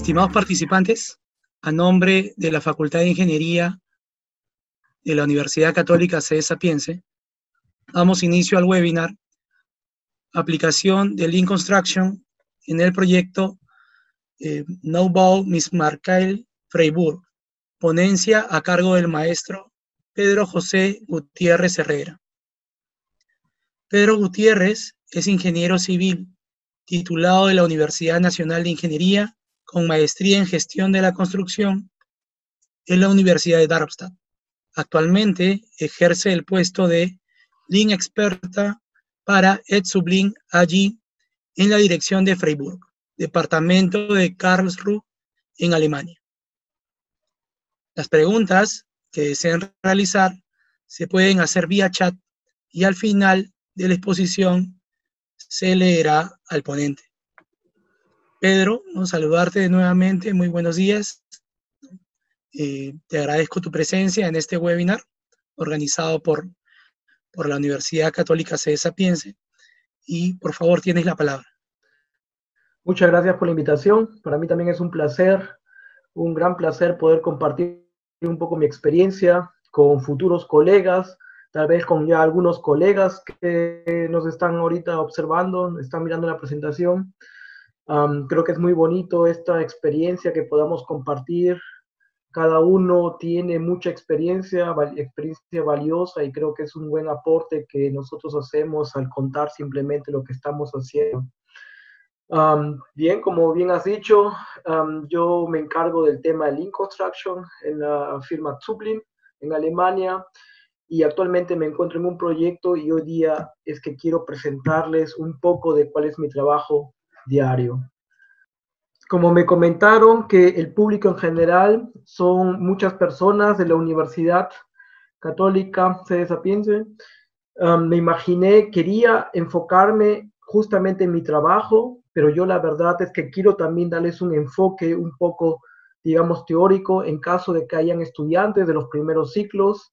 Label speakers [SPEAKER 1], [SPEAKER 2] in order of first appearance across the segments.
[SPEAKER 1] Estimados participantes, a nombre de la Facultad de Ingeniería de la Universidad Católica C. Sapiense, damos inicio al webinar Aplicación de Lean Construction en el proyecto Neubau mit Michael Freiburg, ponencia a cargo del maestro Pedro José Gutiérrez Herrera. Pedro Gutiérrez es ingeniero civil, titulado de la Universidad Nacional de Ingeniería, con maestría en gestión de la construcción en la Universidad de Darmstadt. Actualmente ejerce el puesto de Lean Experta para ETSUB AG en la dirección de Freiburg, departamento de Karlsruhe, en Alemania. Las preguntas que deseen realizar se pueden hacer vía chat y al final de la exposición se leerá al ponente. Pedro, saludarte nuevamente, muy buenos días. Te agradezco tu presencia en este webinar organizado por la Universidad Católica C. Sapiense y por favor tienes la palabra.
[SPEAKER 2] Muchas gracias por la invitación. Para mí también es un placer, un gran placer poder compartir un poco mi experiencia con futuros colegas, tal vez con ya algunos colegas que nos están ahorita observando, están mirando la presentación. Creo que es muy bonito esta experiencia que podamos compartir. Cada uno tiene mucha experiencia valiosa y creo que es un buen aporte que nosotros hacemos al contar simplemente lo que estamos haciendo. Bien, como bien has dicho, yo me encargo del tema de Lean Construction en la firma Zublin en Alemania y actualmente me encuentro en un proyecto y hoy día es que quiero presentarles un poco de cuál es mi trabajo diario. Como me comentaron que el público en general son muchas personas de la Universidad Católica C. Sapiense, me imaginé, quería enfocarme justamente en mi trabajo, pero yo la verdad es que quiero también darles un enfoque un poco, digamos, teórico en caso de que hayan estudiantes de los primeros ciclos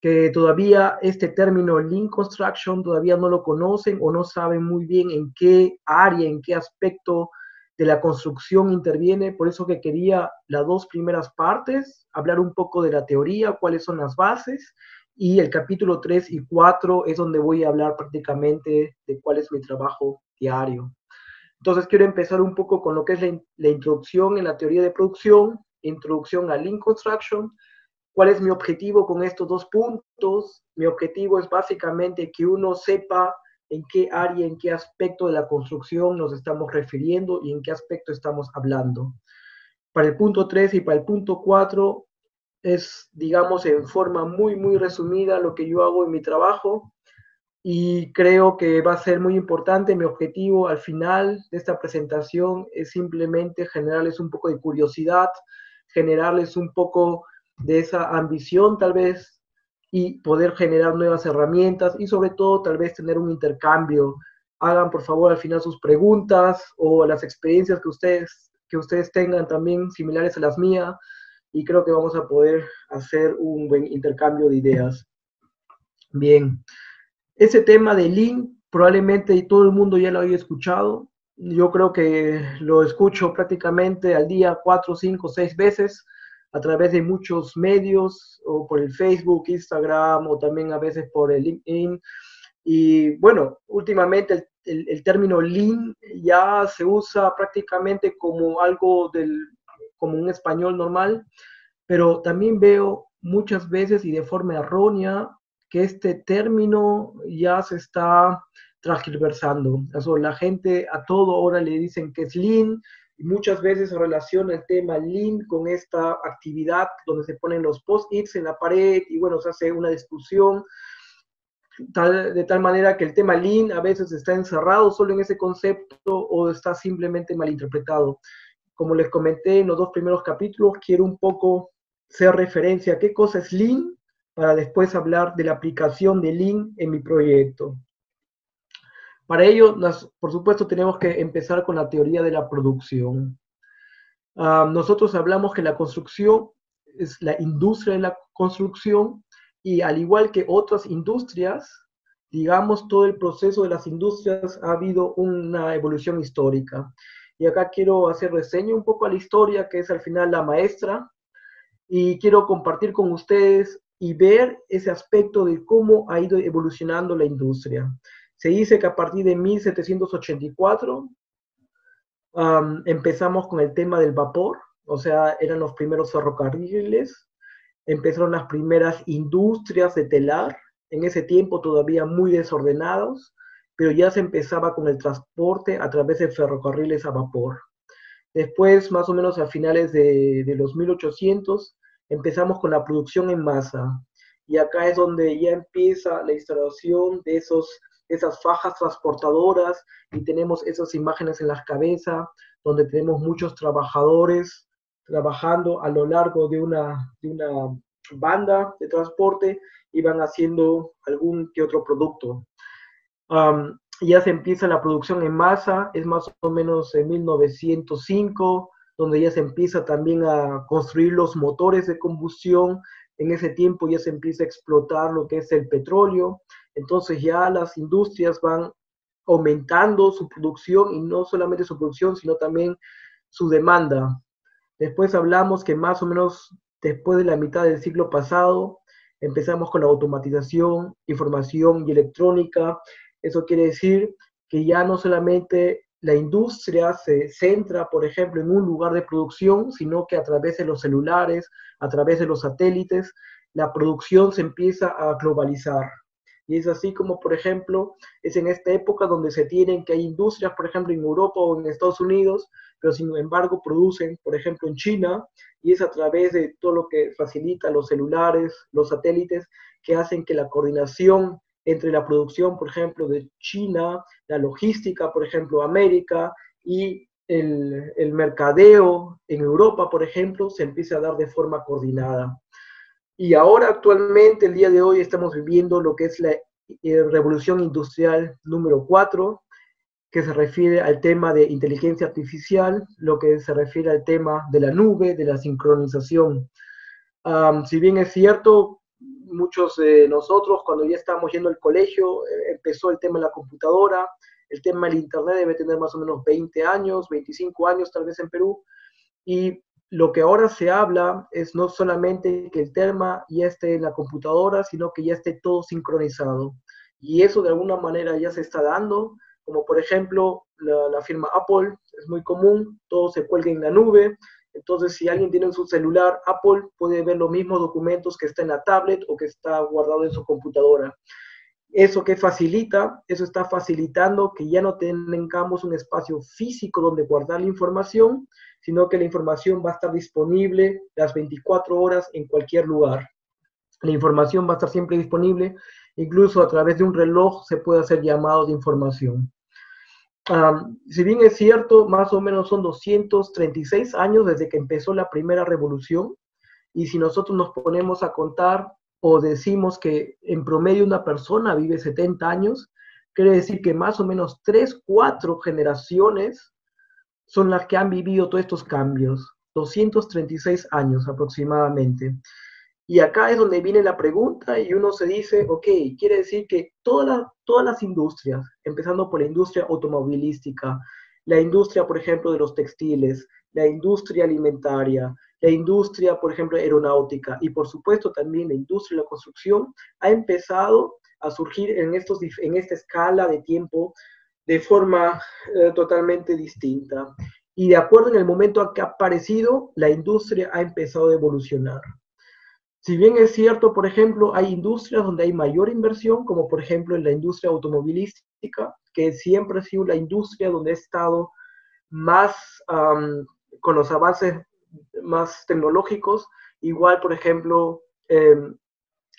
[SPEAKER 2] que todavía este término Lean Construction todavía no lo conocen o no saben muy bien en qué área, en qué aspecto de la construcción interviene. Por eso que quería las dos primeras partes, hablar un poco de la teoría, cuáles son las bases, y el capítulo 3 y 4 es donde voy a hablar prácticamente de cuál es mi trabajo diario. Entonces quiero empezar un poco con lo que es la introducción en la teoría de producción, introducción a Lean Construction. ¿Cuál es mi objetivo con estos dos puntos? Mi objetivo es básicamente que uno sepa en qué área, en qué aspecto de la construcción nos estamos refiriendo y en qué aspecto estamos hablando. Para el punto 3 y para el punto 4 es, digamos, en forma muy resumida lo que yo hago en mi trabajo y creo que va a ser muy importante. Mi objetivo al final de esta presentación es simplemente generarles un poco de curiosidad, generarles un poco de esa ambición tal vez y poder generar nuevas herramientas y sobre todo tal vez tener un intercambio. Hagan por favor al final sus preguntas o las experiencias que ustedes tengan también similares a las mías y creo que vamos a poder hacer un buen intercambio de ideas. Bien, ese tema de Lean probablemente todo el mundo ya lo haya escuchado. Yo creo que lo escucho prácticamente al día 4, 5, 6 veces a través de muchos medios, o por el Facebook, Instagram, o también a veces por el LinkedIn. Y bueno, últimamente el término Lean ya se usa prácticamente como algo como un español normal, pero también veo muchas veces y de forma errónea que este término ya se está transgiversando. O la gente a todo ahora le dicen que es Lean, y muchas veces se relaciona el tema Lean con esta actividad donde se ponen los post-its en la pared y bueno, se hace una discusión de tal manera que el tema Lean a veces está encerrado solo en ese concepto o está simplemente malinterpretado. Como les comenté en los dos primeros capítulos, quiero un poco hacer referencia a qué cosa es Lean para después hablar de la aplicación de Lean en mi proyecto. Para ello, por supuesto, tenemos que empezar con la teoría de la producción. Nosotros hablamos que la construcción es la industria de la construcción y al igual que otras industrias, digamos, todo el proceso de las industrias ha habido una evolución histórica. y acá quiero hacer reseña un poco a la historia, que es al final la maestra, y quiero compartir con ustedes y ver ese aspecto de cómo ha ido evolucionando la industria. Se dice que a partir de 1784 empezamos con el tema del vapor, o sea, eran los primeros ferrocarriles, empezaron las primeras industrias de telar, en ese tiempo todavía muy desordenados, pero ya se empezaba con el transporte a través de ferrocarriles a vapor. Después, más o menos a finales de los 1800, empezamos con la producción en masa. Y acá es donde ya empieza la instalación de esas fajas transportadoras y tenemos esas imágenes en la cabeza, donde tenemos muchos trabajadores trabajando a lo largo de una banda de transporte y van haciendo algún que otro producto. Ya se empieza la producción en masa, es más o menos en 1905, donde ya se empieza también a construir los motores de combustión. En ese tiempo ya se empieza a explotar lo que es el petróleo, entonces ya las industrias van aumentando su producción, y no solamente su producción, sino también su demanda. Después hablamos que más o menos después de la mitad del siglo pasado empezamos con la automatización, información y electrónica. Eso quiere decir que ya no solamente la industria se centra, por ejemplo, en un lugar de producción, sino que a través de los celulares, a través de los satélites, la producción se empieza a globalizar. Y es así como, por ejemplo, es en esta época donde se tienen que hay industrias, por ejemplo, en Europa o en Estados Unidos, pero sin embargo producen, por ejemplo, en China, y es a través de todo lo que facilita los celulares, los satélites, que hacen que la coordinación entre la producción, por ejemplo, de China, la logística, por ejemplo, América, y el mercadeo en Europa, por ejemplo, se empiece a dar de forma coordinada. Y ahora actualmente, el día de hoy, estamos viviendo lo que es la revolución industrial número 4, que se refiere al tema de inteligencia artificial, lo que se refiere al tema de la nube, de la sincronización. Si bien es cierto, muchos de nosotros cuando ya estábamos yendo al colegio, empezó el tema de la computadora, el tema del internet debe tener más o menos 20 años, 25 años tal vez en Perú, y lo que ahora se habla es no solamente que el tema ya esté en la computadora, sino que ya esté todo sincronizado. Y eso de alguna manera ya se está dando, como por ejemplo la firma Apple, es muy común, todo se cuelga en la nube. Entonces, si alguien tiene en su celular Apple, puede ver los mismos documentos que está en la tablet o que está guardado en su computadora. Eso que facilita, eso está facilitando que ya no tengamos un espacio físico donde guardar la información, sino que la información va a estar disponible las 24 horas en cualquier lugar. La información va a estar siempre disponible, incluso a través de un reloj se puede hacer llamado de información. Si bien es cierto, más o menos son 236 años desde que empezó la primera revolución, y si nosotros nos ponemos a contar o decimos que en promedio una persona vive 70 años, quiere decir que más o menos 3, 4 generaciones son las que han vivido todos estos cambios, 236 años aproximadamente. Y acá es donde viene la pregunta y uno se dice, ok, quiere decir que todas las industrias, empezando por la industria automovilística, la industria, por ejemplo, de los textiles, la industria alimentaria, la industria, por ejemplo, aeronáutica y por supuesto también la industria de la construcción, ha empezado a surgir en esta escala de tiempo de forma totalmente distinta. Y de acuerdo en el momento en que ha aparecido, la industria ha empezado a evolucionar. Si bien es cierto, por ejemplo, hay industrias donde hay mayor inversión, como por ejemplo en la industria automovilística, que siempre ha sido la industria donde ha estado más con los avances más tecnológicos. Igual, por ejemplo,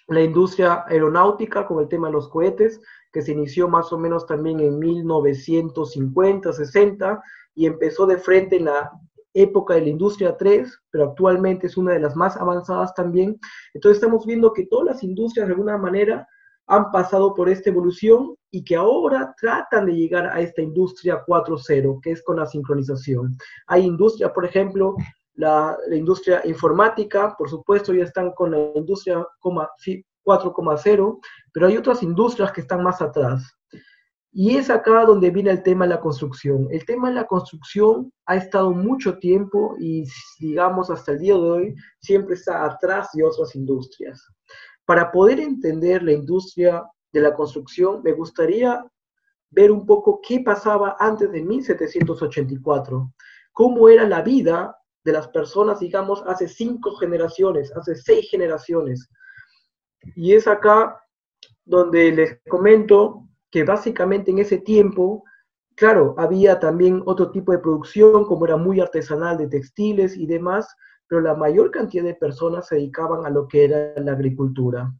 [SPEAKER 2] la industria aeronáutica con el tema de los cohetes, que se inició más o menos también en 1950, 60, y empezó de frente en la época de la industria 3, pero actualmente es una de las más avanzadas también. Entonces estamos viendo que todas las industrias de alguna manera han pasado por esta evolución y que ahora tratan de llegar a esta industria 4.0, que es con la sincronización. Hay industrias, por ejemplo, la industria informática, por supuesto, ya están con la industria 4.0, pero hay otras industrias que están más atrás. Y es acá donde viene el tema de la construcción. El tema de la construcción ha estado mucho tiempo y, digamos, hasta el día de hoy, siempre está atrás de otras industrias. Para poder entender la industria de la construcción, me gustaría ver un poco qué pasaba antes de 1784, cómo era la vida de las personas, digamos, hace 5 generaciones, hace 6 generaciones. Y es acá donde les comento que básicamente en ese tiempo, claro, había también otro tipo de producción, como era muy artesanal de textiles y demás, pero la mayor cantidad de personas se dedicaban a lo que era la agricultura.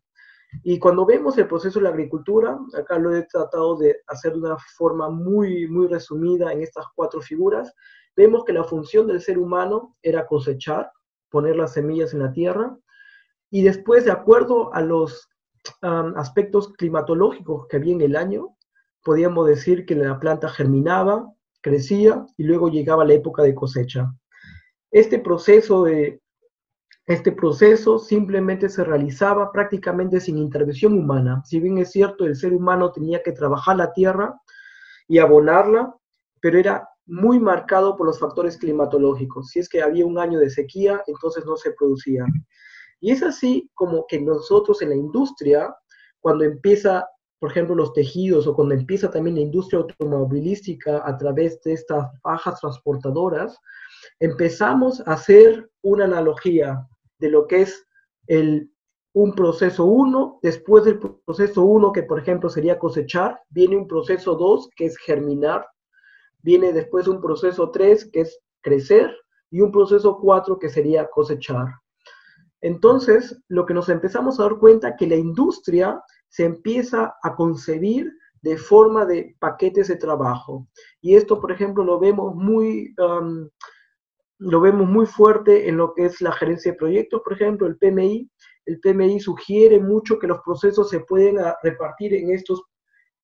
[SPEAKER 2] Y cuando vemos el proceso de la agricultura, acá lo he tratado de hacer de una forma muy resumida en estas 4 figuras, vemos que la función del ser humano era cosechar, poner las semillas en la tierra, y después, de acuerdo a los aspectos climatológicos que había en el año, podíamos decir que la planta germinaba, crecía, y luego llegaba la época de cosecha. Este proceso de Este proceso simplemente se realizaba prácticamente sin intervención humana. Si bien es cierto, el ser humano tenía que trabajar la tierra y abonarla, pero era muy marcado por los factores climatológicos. Si es que había un año de sequía, entonces no se producía. Y es así como que nosotros en la industria, cuando empieza, por ejemplo, los tejidos o cuando empieza también la industria automovilística a través de estas fajas transportadoras, empezamos a hacer una analogía de lo que es un proceso 1, después del proceso 1, que por ejemplo sería cosechar, viene un proceso 2, que es germinar, viene después un proceso 3, que es crecer, y un proceso 4, que sería cosechar. Entonces, lo que nos empezamos a dar cuenta que la industria se empieza a concebir de forma de paquetes de trabajo. Y esto, por ejemplo, lo vemos muy fuerte en lo que es la gerencia de proyectos, por ejemplo, el PMI. El PMI sugiere mucho que los procesos se pueden repartir en estos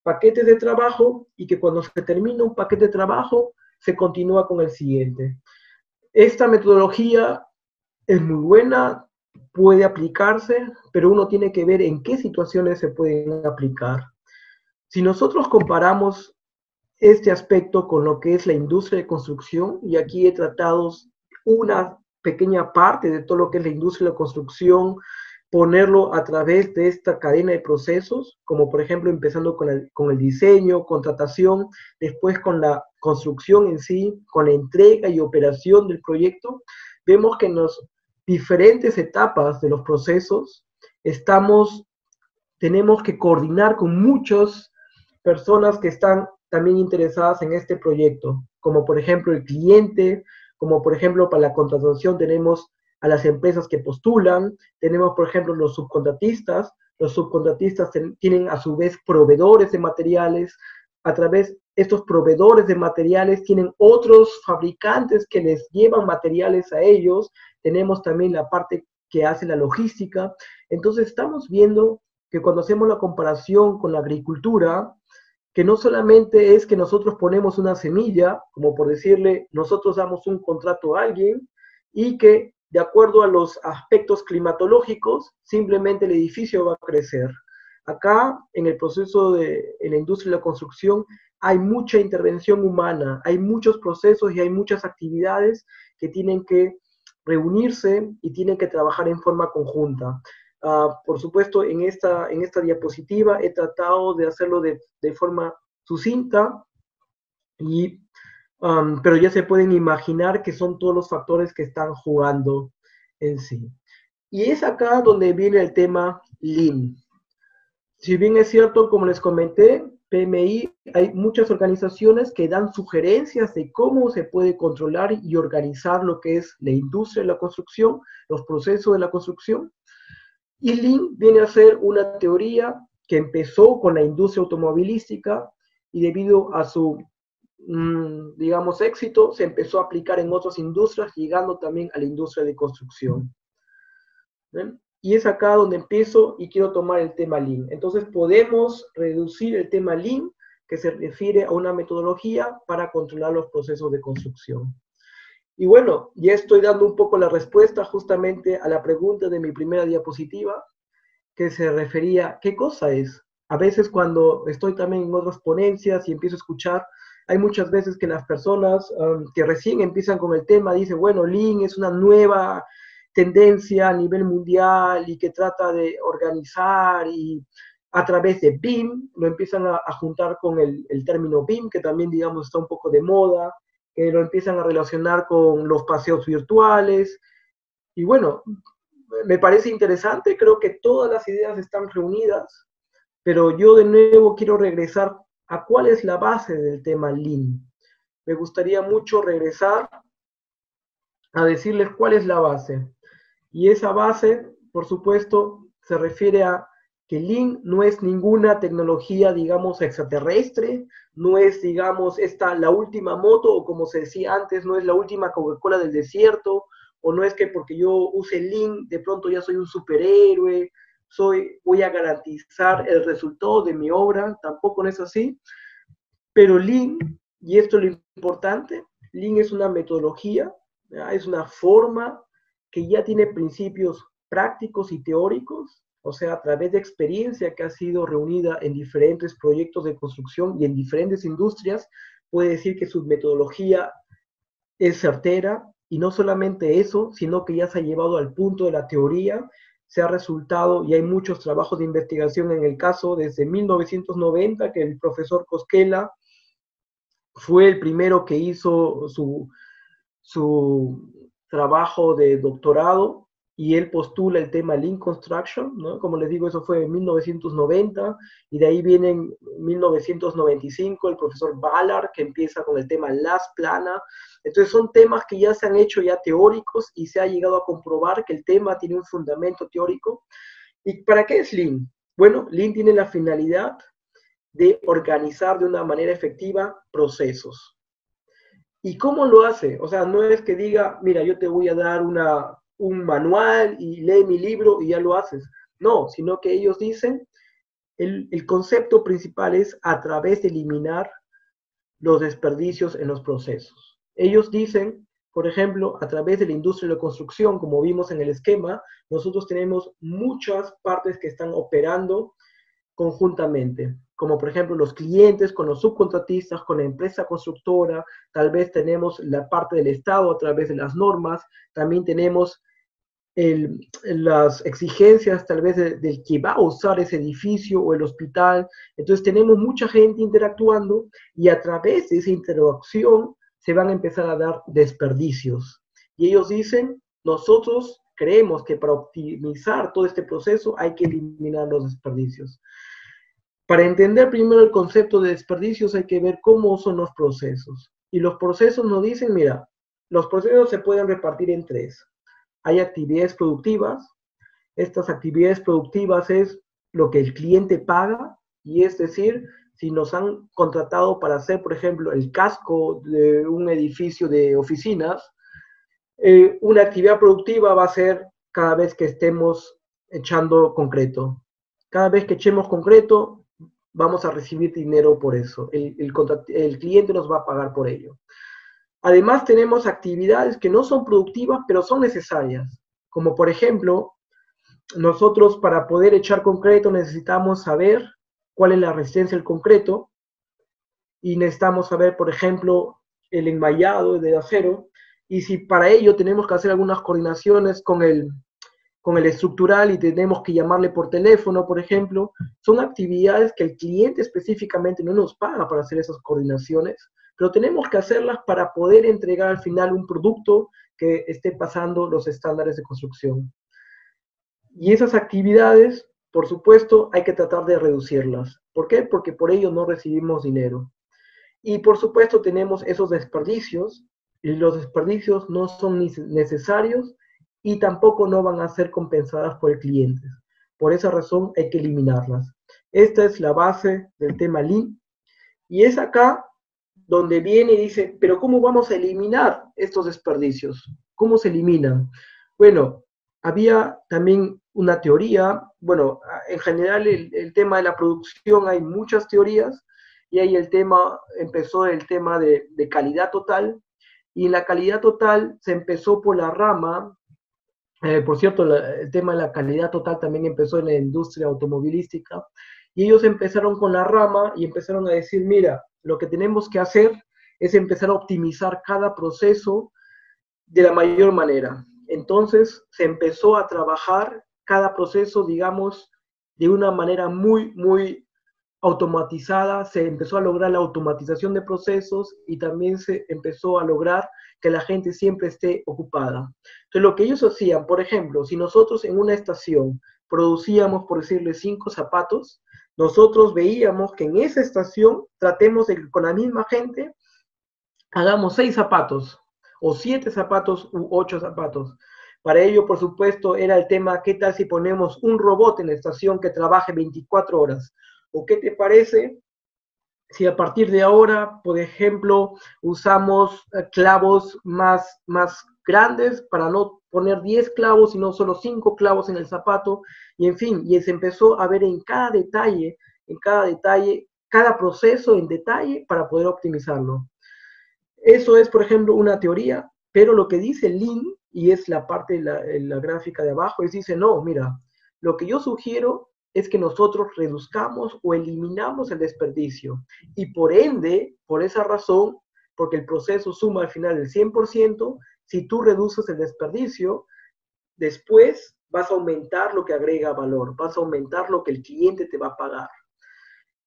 [SPEAKER 2] paquetes de trabajo y que cuando se termina un paquete de trabajo, se continúa con el siguiente. Esta metodología es muy buena, puede aplicarse, pero uno tiene que ver en qué situaciones se pueden aplicar. Si nosotros comparamos este aspecto con lo que es la industria de construcción, y aquí he tratado una pequeña parte de todo lo que es la industria de construcción, ponerlo a través de esta cadena de procesos, como por ejemplo empezando con el diseño, contratación, después con la construcción en sí, con la entrega y operación del proyecto, vemos que en las diferentes etapas de los procesos tenemos que coordinar con muchas personas que están también interesadas en este proyecto, como por ejemplo el cliente, como por ejemplo para la contratación tenemos a las empresas que postulan, tenemos por ejemplo los subcontratistas tienen a su vez proveedores de materiales, a través de estos proveedores de materiales tienen otros fabricantes que les llevan materiales a ellos, tenemos también la parte que hace la logística, entonces estamos viendo que cuando hacemos la comparación con la agricultura, que no solamente es que nosotros ponemos una semilla, como por decirle, nosotros damos un contrato a alguien y que de acuerdo a los aspectos climatológicos, simplemente el edificio va a crecer. Acá, en el proceso en la industria de la construcción, hay mucha intervención humana, hay muchos procesos y hay muchas actividades que tienen que reunirse y tienen que trabajar en forma conjunta. Por supuesto, en esta diapositiva he tratado de hacerlo de forma sucinta, pero ya se pueden imaginar que son todos los factores que están jugando en sí. Y es acá donde viene el tema Lean. Si bien es cierto, como les comenté, PMI, hay muchas organizaciones que dan sugerencias de cómo se puede controlar y organizar lo que es la industria de la construcción, los procesos de la construcción. Y Lean viene a ser una teoría que empezó con la industria automovilística y debido a su, digamos, éxito, se empezó a aplicar en otras industrias, llegando también a la industria de construcción. ¿Ven? Y es acá donde empiezo y quiero tomar el tema Lean. Entonces podemos reducir el tema Lean, que se refiere a una metodología para controlar los procesos de construcción. Y bueno, ya estoy dando un poco la respuesta justamente a la pregunta de mi primera diapositiva, que se refería, ¿qué cosa es? A veces cuando estoy también en otras ponencias y empiezo a escuchar, hay muchas veces que las personas que recién empiezan con el tema dicen, bueno, Lean es una nueva tendencia a nivel mundial y que trata de organizar y a través de BIM, lo empiezan a juntar con el término BIM, que también, digamos, está un poco de moda, que lo empiezan a relacionar con los paseos virtuales. Y bueno, me parece interesante, creo que todas las ideas están reunidas, pero yo de nuevo quiero regresar a cuál es la base del tema Lean. Me gustaría mucho regresar a decirles cuál es la base. Y esa base, por supuesto, se refiere a que Lean no es ninguna tecnología, digamos, extraterrestre, no es, digamos, esta la última moto, o como se decía antes, no es la última Coca-Cola del desierto, o no es que porque yo use Lean, de pronto ya soy un superhéroe, voy a garantizar el resultado de mi obra, tampoco no es así. Pero Lean, y esto es lo importante, Lean es una metodología, ¿ya? Es una forma que ya tiene principios prácticos y teóricos, o sea, a través de experiencia que ha sido reunida en diferentes proyectos de construcción y en diferentes industrias, puede decir que su metodología es certera, y no solamente eso, sino que ya se ha llevado al punto de la teoría, se ha resultado, y hay muchos trabajos de investigación en el caso, desde 1990, que el profesor Cosquela fue el primero que hizo su trabajo de doctorado, y él postula el tema Lean Construction, ¿no? Como les digo, eso fue en 1990, y de ahí viene en 1995 el profesor Ballard, que empieza con el tema Las Plana. Entonces son temas que ya se han hecho ya teóricos, y se ha llegado a comprobar que el tema tiene un fundamento teórico. ¿Y para qué es Lean? Bueno, Lean tiene la finalidad de organizar de una manera efectiva procesos. ¿Y cómo lo hace? O sea, no es que diga, mira, yo te voy a dar un manual y lee mi libro y ya lo haces. No, sino que ellos dicen, el concepto principal es a través de eliminar los desperdicios en los procesos. Ellos dicen, por ejemplo, a través de la industria de la construcción, como vimos en el esquema, nosotros tenemos muchas partes que están operando conjuntamente, como por ejemplo los clientes con los subcontratistas, con la empresa constructora, tal vez tenemos la parte del Estado a través de las normas, también tenemos las exigencias tal vez del que va a usar ese edificio o el hospital. Entonces tenemos mucha gente interactuando, y a través de esa interacción se van a empezar a dar desperdicios. Y ellos dicen, nosotros creemos que para optimizar todo este proceso hay que eliminar los desperdicios. Para entender primero el concepto de desperdicios hay que ver cómo son los procesos. Y los procesos nos dicen, mira, los procesos se pueden repartir en tres. Hay actividades productivas. Estas actividades productivas es lo que el cliente paga, y es decir, si nos han contratado para hacer, por ejemplo, el casco de un edificio de oficinas, una actividad productiva va a ser cada vez que estemos echando concreto. Cada vez que echemos concreto, vamos a recibir dinero por eso. El cliente nos va a pagar por ello. Además, tenemos actividades que no son productivas, pero son necesarias. Como por ejemplo, nosotros para poder echar concreto necesitamos saber cuál es la resistencia del concreto, y necesitamos saber, por ejemplo, el enmayado de acero, y si para ello tenemos que hacer algunas coordinaciones con el estructural y tenemos que llamarle por teléfono, por ejemplo, son actividades que el cliente específicamente no nos paga para hacer esas coordinaciones, pero tenemos que hacerlas para poder entregar al final un producto que esté pasando los estándares de construcción. Y esas actividades, por supuesto, hay que tratar de reducirlas. ¿Por qué? Porque por ello no recibimos dinero. Y por supuesto tenemos esos desperdicios, y los desperdicios no son ni necesarios y tampoco no van a ser compensadas por el cliente. Por esa razón hay que eliminarlas. Esta es la base del tema Lean, y es acá donde viene y dice, pero ¿cómo vamos a eliminar estos desperdicios? ¿Cómo se eliminan? Bueno, había también una teoría, bueno, en general el tema de la producción hay muchas teorías, y ahí empezó el tema de calidad total, y en la calidad total se empezó por la rama, por cierto, el tema de la calidad total también empezó en la industria automovilística, Y ellos empezaron con la rama y empezaron a decir, mira, lo que tenemos que hacer es empezar a optimizar cada proceso de la mayor manera. Entonces se empezó a trabajar cada proceso, digamos, de una manera muy automatizada, se empezó a lograr la automatización de procesos y también se empezó a lograr que la gente siempre esté ocupada. Entonces, lo que ellos hacían, por ejemplo, si nosotros en una estación producíamos, por decirle, 5 zapatos, nosotros veíamos que en esa estación tratemos de que con la misma gente hagamos 6 zapatos, o 7 zapatos, u 8 zapatos. Para ello, por supuesto, era el tema, ¿qué tal si ponemos un robot en la estación que trabaje 24 horas? ¿O qué te parece si a partir de ahora, por ejemplo, usamos clavos más grandes para no poner 10 clavos, sino solo 5 clavos en el zapato? Y en fin, y se empezó a ver en cada detalle, cada proceso en detalle para poder optimizarlo. Eso es, por ejemplo, una teoría, pero lo que dice Lean, y es la parte de la gráfica de abajo, es dice, no, mira, lo que yo sugiero es que nosotros reduzcamos o eliminamos el desperdicio. Y por ende, por esa razón, porque el proceso suma al final el 100%, si tú reduces el desperdicio, después vas a aumentar lo que agrega valor, vas a aumentar lo que el cliente te va a pagar.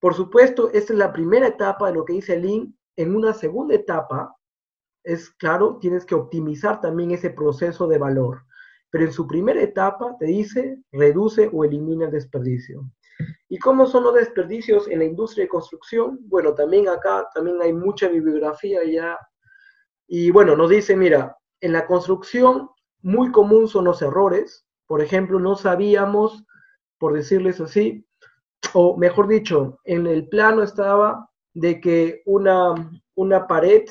[SPEAKER 2] Por supuesto, esta es la primera etapa de lo que dice Lean. En una segunda etapa, es claro, tienes que optimizar también ese proceso de valor. Pero en su primera etapa te dice, reduce o elimina el desperdicio. ¿Y cómo son los desperdicios en la industria de construcción? Bueno, también acá también hay mucha bibliografía ya. Y bueno, nos dice, mira, en la construcción muy común son los errores. Por ejemplo, no sabíamos, por decirles así, o mejor dicho, en el plano estaba de que una pared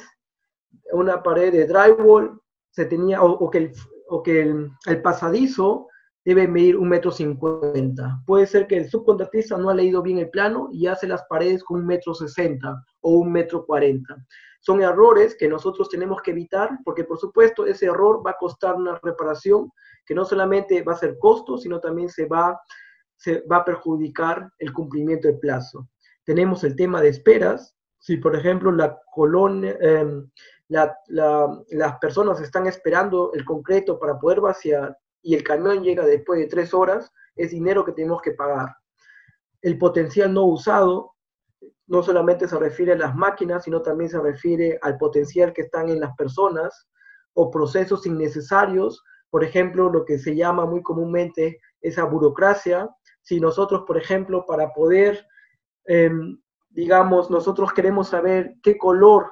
[SPEAKER 2] de drywall se tenía, o que el pasadizo debe medir 1,50 m. Puede ser que el subcontratista no ha leído bien el plano y hace las paredes con 1,60 m o 1,40 m. Son errores que nosotros tenemos que evitar porque, por supuesto, ese error va a costar una reparación que no solamente va a ser costo, sino también se va a perjudicar el cumplimiento del plazo. Tenemos el tema de esperas. Si, por ejemplo, la colonia... las personas están esperando el concreto para poder vaciar y el camión llega después de 3 horas, es dinero que tenemos que pagar. El potencial no usado no solamente se refiere a las máquinas, sino también se refiere al potencial que están en las personas o procesos innecesarios. Por ejemplo, lo que se llama muy comúnmente esa burocracia. Si nosotros, por ejemplo, para poder, digamos, nosotros queremos saber qué color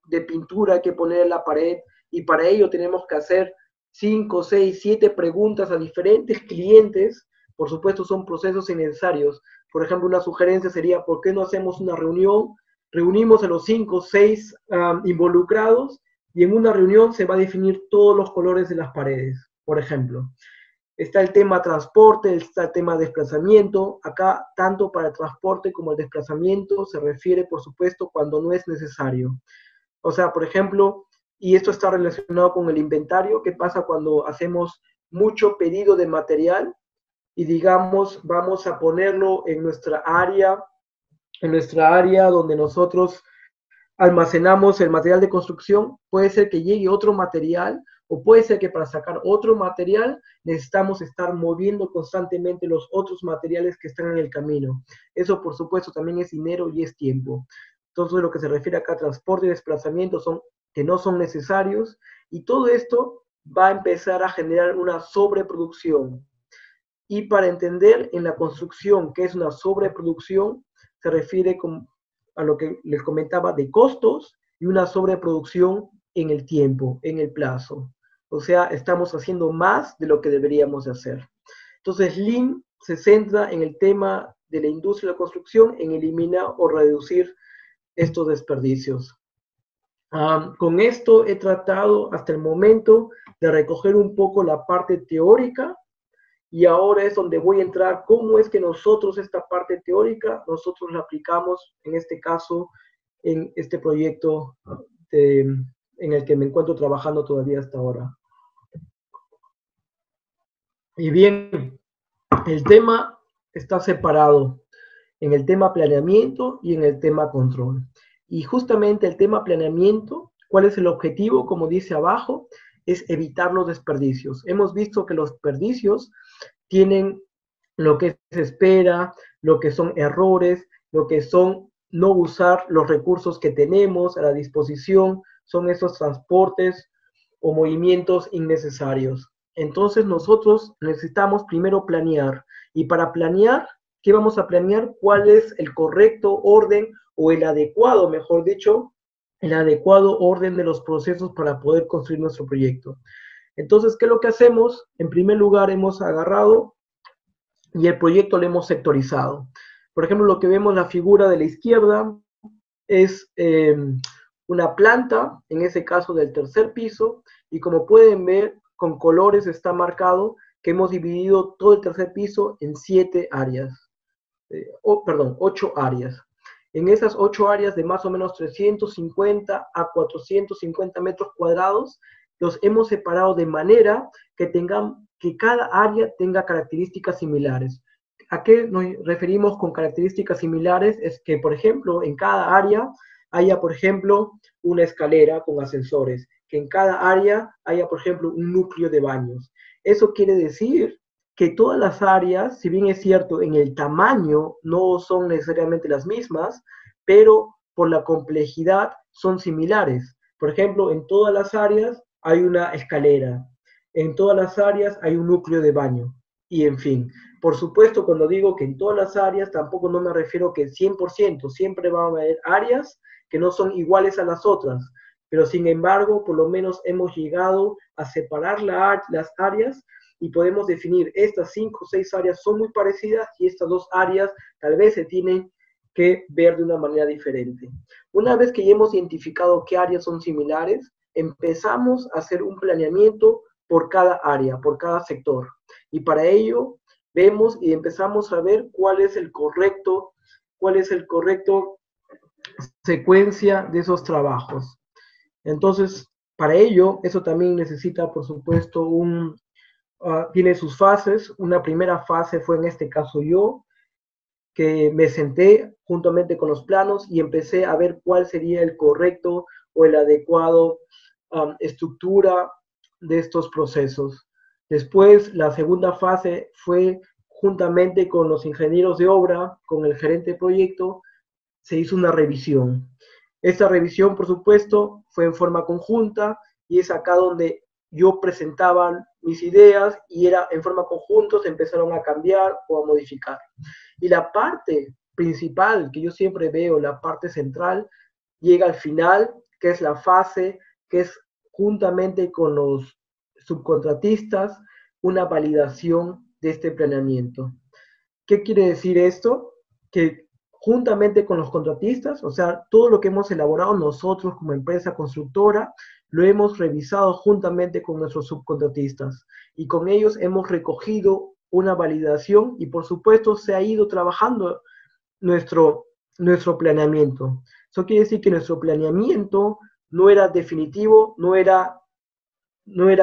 [SPEAKER 2] de pintura hay que poner en la pared y para ello tenemos que hacer 5, 6, 7 preguntas a diferentes clientes. Por supuesto, son procesos innecesarios. Por ejemplo, una sugerencia sería, ¿por qué no hacemos una reunión? Reunimos a los 5, 6 involucrados y en una reunión se va a definir todos los colores de las paredes, por ejemplo. Está el tema transporte, está el tema desplazamiento. Acá, tanto para el transporte como el desplazamiento, se refiere, por supuesto, cuando no es necesario. O sea, por ejemplo, y esto está relacionado con el inventario, ¿qué pasa cuando hacemos mucho pedido de material y digamos, vamos a ponerlo en nuestra área donde nosotros almacenamos el material de construcción? Puede ser que llegue otro material o puede ser que para sacar otro material necesitamos estar moviendo constantemente los otros materiales que están en el camino. Eso, por supuesto, también es dinero y es tiempo. Entonces, lo que se refiere acá a transporte y desplazamiento son que no son necesarios y todo esto va a empezar a generar una sobreproducción. Y para entender en la construcción qué es una sobreproducción, se refiere a lo que les comentaba de costos y una sobreproducción en el tiempo, en el plazo. O sea, estamos haciendo más de lo que deberíamos hacer. Entonces, Lean se centra en el tema de la industria de la construcción, en eliminar o reducir estos desperdicios. Con esto he tratado hasta el momento de recoger un poco la parte teórica y ahora es donde voy a entrar cómo es que nosotros esta parte teórica, nosotros la aplicamos en este caso en este proyecto en el que me encuentro trabajando todavía hasta ahora. Y bien, el tema está separado en el tema planeamiento y en el tema control. Y justamente el tema planeamiento, ¿cuál es el objetivo? Como dice abajo, es evitar los desperdicios. Hemos visto que los desperdicios tienen lo que se espera, lo que son errores, lo que son no usar los recursos que tenemos a la disposición, son esos transportes o movimientos innecesarios. Entonces nosotros necesitamos primero planear. Y para planear, ¿qué vamos a planear? ¿Cuál es el correcto orden o el adecuado, mejor dicho, el adecuado orden de los procesos para poder construir nuestro proyecto? Entonces, ¿qué es lo que hacemos? En primer lugar, hemos agarrado y el proyecto lo hemos sectorizado. Por ejemplo, lo que vemos en la figura de la izquierda es una planta, en ese caso del tercer piso, y como pueden ver, con colores está marcado que hemos dividido todo el tercer piso en 7 áreas, 8 áreas. En esas 8 áreas de más o menos 350 a 450 metros cuadrados, los hemos separado de manera que cada área tenga características similares. ¿A qué nos referimos con características similares? Es que, por ejemplo, en cada área haya, por ejemplo, una escalera con ascensores, que en cada área haya, por ejemplo, un núcleo de baños. Eso quiere decir que todas las áreas, si bien es cierto, en el tamaño no son necesariamente las mismas, pero por la complejidad son similares. Por ejemplo, en todas las áreas hay una escalera, en todas las áreas hay un núcleo de baño, y en fin. Por supuesto, cuando digo que en todas las áreas, tampoco no me refiero que 100%, siempre van a haber áreas que no son iguales a las otras, pero sin embargo, por lo menos hemos llegado a separar las áreas y podemos definir estas 5 o 6 áreas son muy parecidas y estas 2 áreas tal vez se tienen que ver de una manera diferente. Una vez que ya hemos identificado qué áreas son similares, empezamos a hacer un planeamiento por cada área, por cada sector. Y para ello vemos y empezamos a ver cuál es el correcto secuencia de esos trabajos. Entonces, para ello, eso también necesita, por supuesto, tiene sus fases. Una primera fase fue en este caso yo, que me senté juntamente con los planos y empecé a ver cuál sería el correcto o el adecuado estructura de estos procesos. Después, la segunda fase fue juntamente con los ingenieros de obra, con el gerente de proyecto, se hizo una revisión. Esta revisión, por supuesto, fue en forma conjunta y es acá donde yo presentaba mis ideas y era en forma conjunta, se empezaron a cambiar o a modificar. Y la parte principal que yo siempre veo, la parte central, llega al final, que es la fase, que es juntamente con los subcontratistas, una validación de este planeamiento. ¿Qué quiere decir esto? Que juntamente con los contratistas, o sea, todo lo que hemos elaborado nosotros como empresa constructora, lo hemos revisado juntamente con nuestros subcontratistas y con ellos hemos recogido una validación y por supuesto se ha ido trabajando nuestro planeamiento. Eso quiere decir que nuestro planeamiento no era definitivo, no era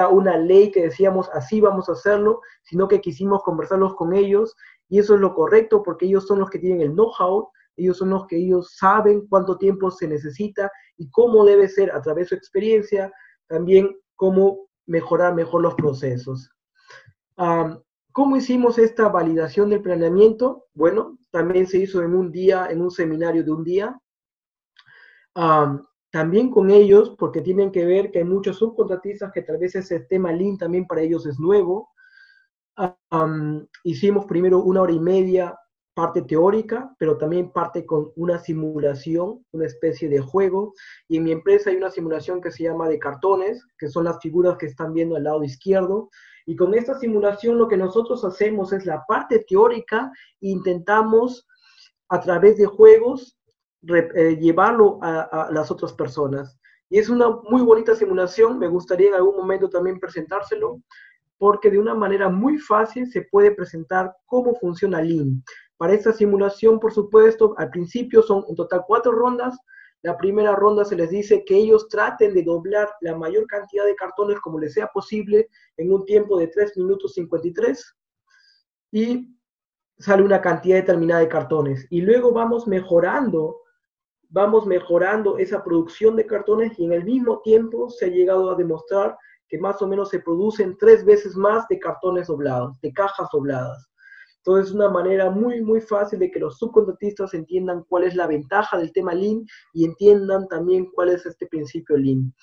[SPEAKER 2] una ley que decíamos así vamos a hacerlo, sino que quisimos conversarlos con ellos y eso es lo correcto porque ellos son los que tienen el know-how, ellos son los que ellos saben cuánto tiempo se necesita y cómo debe ser a través de su experiencia, también cómo mejorar mejor los procesos. ¿Cómo hicimos esta validación del planeamiento? Bueno, también se hizo en un día, en un seminario de un día. También con ellos, porque tienen que ver que hay muchos subcontratistas que tal vez ese tema Lean también para ellos es nuevo. Hicimos primero 1 hora y media, parte teórica, pero también parte con una simulación, una especie de juego. Y en mi empresa hay una simulación que se llama de cartones, que son las figuras que están viendo al lado izquierdo. Y con esta simulación lo que nosotros hacemos es la parte teórica, intentamos a través de juegos llevarlo a las otras personas. Y es una muy bonita simulación, me gustaría en algún momento también presentárselo, porque de una manera muy fácil se puede presentar cómo funciona Lean. Para esta simulación, por supuesto, al principio son en total 4 rondas. La primera ronda se les dice que ellos traten de doblar la mayor cantidad de cartones como les sea posible en un tiempo de 3 minutos 53. Y sale una cantidad determinada de cartones. Y luego vamos mejorando esa producción de cartones y en el mismo tiempo se ha llegado a demostrar que más o menos se producen 3 veces más de cartones doblados, de cajas dobladas. Entonces es una manera muy, muy fácil de que los subcontratistas entiendan cuál es la ventaja del tema Lean y entiendan también cuál es este principio Lean.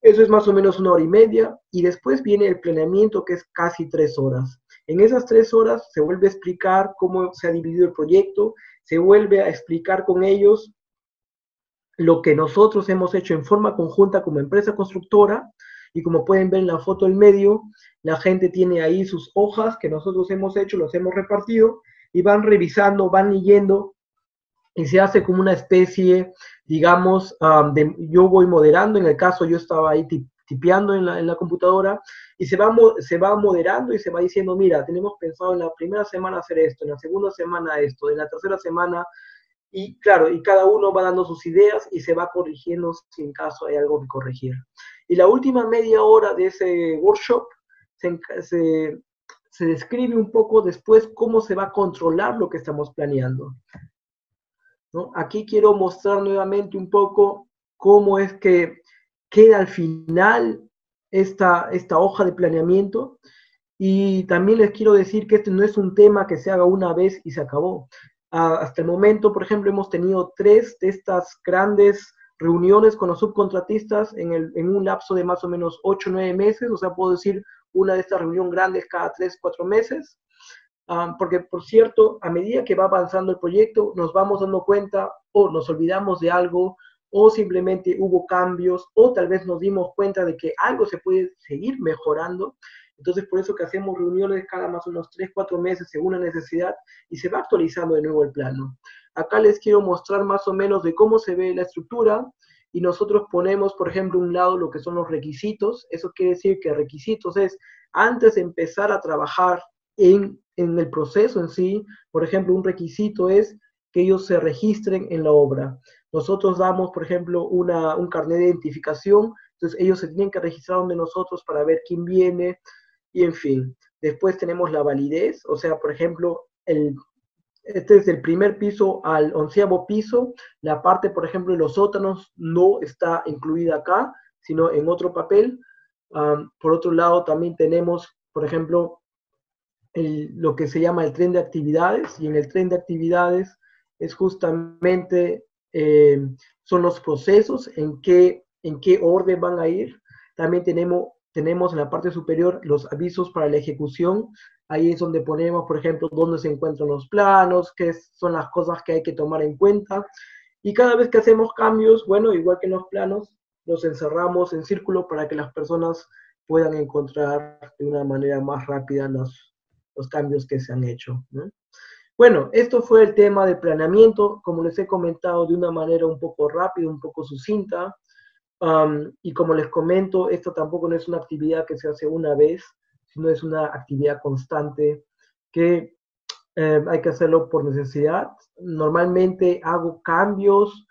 [SPEAKER 2] Eso es más o menos 1 hora y media y después viene el planeamiento que es casi 3 horas. En esas 3 horas se vuelve a explicar cómo se ha dividido el proyecto, se vuelve a explicar con ellos lo que nosotros hemos hecho en forma conjunta como empresa constructora y como pueden ver en la foto del medio, la gente tiene ahí sus hojas que nosotros hemos hecho, los hemos repartido y van revisando, van leyendo y se hace como una especie, digamos, yo voy moderando, en el caso yo estaba ahí tipeando en la computadora y se va moderando y se va diciendo, mira, tenemos pensado en la primera semana hacer esto, en la segunda semana esto, en la tercera semana. Y claro, y cada uno va dando sus ideas y se va corrigiendo si en caso hay algo que corregir. Y la última media hora de ese workshop se describe un poco después cómo se va a controlar lo que estamos planeando, ¿no? Aquí quiero mostrar nuevamente un poco cómo es que queda al final esta hoja de planeamiento. Y también les quiero decir que este no es un tema que se haga una vez y se acabó. Hasta el momento, por ejemplo, hemos tenido 3 de estas grandes reuniones con los subcontratistas en un lapso de más o menos 8 o 9 meses, o sea, puedo decir una de estas reuniones grandes cada 3 o 4 meses, porque, por cierto, a medida que va avanzando el proyecto, nos vamos dando cuenta o nos olvidamos de algo, o simplemente hubo cambios, o tal vez nos dimos cuenta de que algo se puede seguir mejorando. Entonces, por eso que hacemos reuniones cada más o menos 3 o 4 meses según la necesidad y se va actualizando de nuevo el plano. Acá les quiero mostrar más o menos de cómo se ve la estructura y nosotros ponemos, por ejemplo, a un lado lo que son los requisitos. Eso quiere decir que requisitos es antes de empezar a trabajar en el proceso en sí. Por ejemplo, un requisito es que ellos se registren en la obra. Nosotros damos, por ejemplo, un carnet de identificación, entonces ellos se tienen que registrar donde nosotros para ver quién viene, y en fin. Después tenemos la validez, o sea, por ejemplo, este es el primer piso al 11º piso, la parte, por ejemplo, de los sótanos no está incluida acá, sino en otro papel. Por otro lado, también tenemos, por ejemplo, lo que se llama el tren de actividades, y en el tren de actividades es justamente, son los procesos, en qué orden van a ir. También tenemos en la parte superior los avisos para la ejecución. Ahí es donde ponemos, por ejemplo, dónde se encuentran los planos, qué son las cosas que hay que tomar en cuenta. Y cada vez que hacemos cambios, bueno, igual que en los planos, los encerramos en círculo para que las personas puedan encontrar de una manera más rápida los cambios que se han hecho, ¿no? Bueno, esto fue el tema de planeamiento, como les he comentado, de una manera un poco rápida, un poco sucinta. Y como les comento, esto tampoco no es una actividad que se hace una vez, sino es una actividad constante que hay que hacerlo por necesidad. Normalmente hago cambios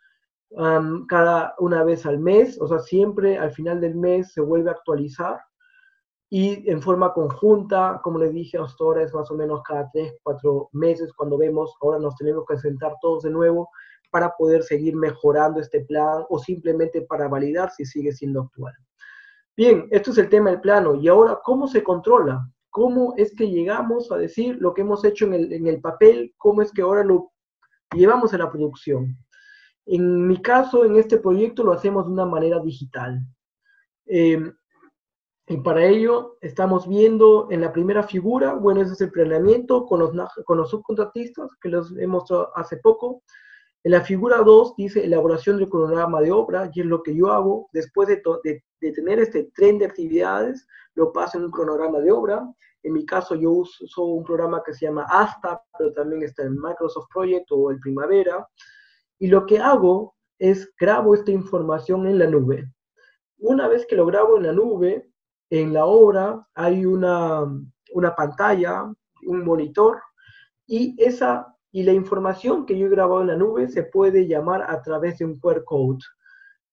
[SPEAKER 2] cada una vez al mes, o sea, siempre al final del mes se vuelve a actualizar y en forma conjunta, como les dije, hasta ahora es más o menos cada 3 o 4 meses cuando vemos, ahora nos tenemos que sentar todos de nuevo para poder seguir mejorando este plan o simplemente para validar si sigue siendo actual. Bien, esto es el tema del plano. Y ahora, ¿cómo se controla? ¿Cómo es que llegamos a decir lo que hemos hecho en el papel? ¿Cómo es que ahora lo llevamos a la producción? En mi caso, en este proyecto lo hacemos de una manera digital. Y para ello estamos viendo en la primera figura, bueno, ese es el planeamiento con los subcontratistas que los he mostrado hace poco. En la figura 2 dice elaboración del cronograma de obra, y es lo que yo hago después de tener este tren de actividades, lo paso en un cronograma de obra. En mi caso yo uso un programa que se llama Asta, pero también está en Microsoft Project o el Primavera. Y lo que hago es grabo esta información en la nube. Una vez que lo grabo en la nube, en la obra hay una pantalla, un monitor, y la información que yo he grabado en la nube se puede llamar a través de un QR code.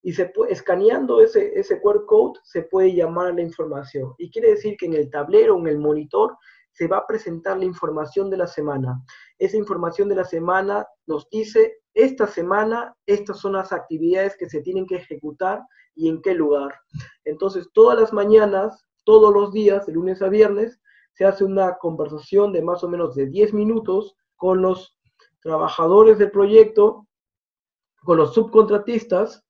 [SPEAKER 2] Y escaneando ese QR code se puede llamar a la información. Y quiere decir que en el tablero, en el monitor, se va a presentar la información de la semana. Esa información de la semana nos dice, esta semana, estas son las actividades que se tienen que ejecutar y en qué lugar. Entonces, todas las mañanas, todos los días, de lunes a viernes, se hace una conversación de más o menos de 10 minutos con los trabajadores del proyecto, con los subcontratistas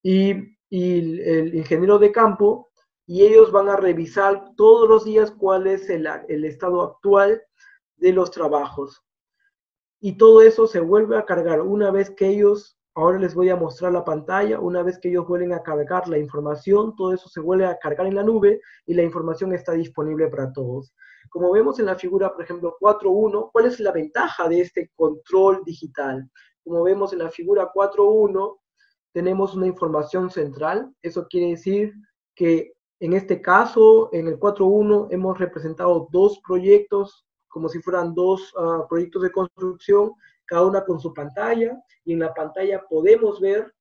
[SPEAKER 2] y el ingeniero de campo, y ellos van a revisar todos los días cuál es el estado actual de los trabajos. Y todo eso se vuelve a cargar una vez que ellos, ahora les voy a mostrar la pantalla, una vez que ellos vuelven a cargar la información, todo eso se vuelve a cargar en la nube y la información está disponible para todos. Como vemos en la figura, por ejemplo, 4.1, ¿cuál es la ventaja de este control digital? Como vemos en la figura 4.1, tenemos una información central. Eso quiere decir que en este caso, en el 4.1, hemos representado dos proyectos, como si fueran dos proyectos de construcción, cada una con su pantalla, y en la pantalla podemos ver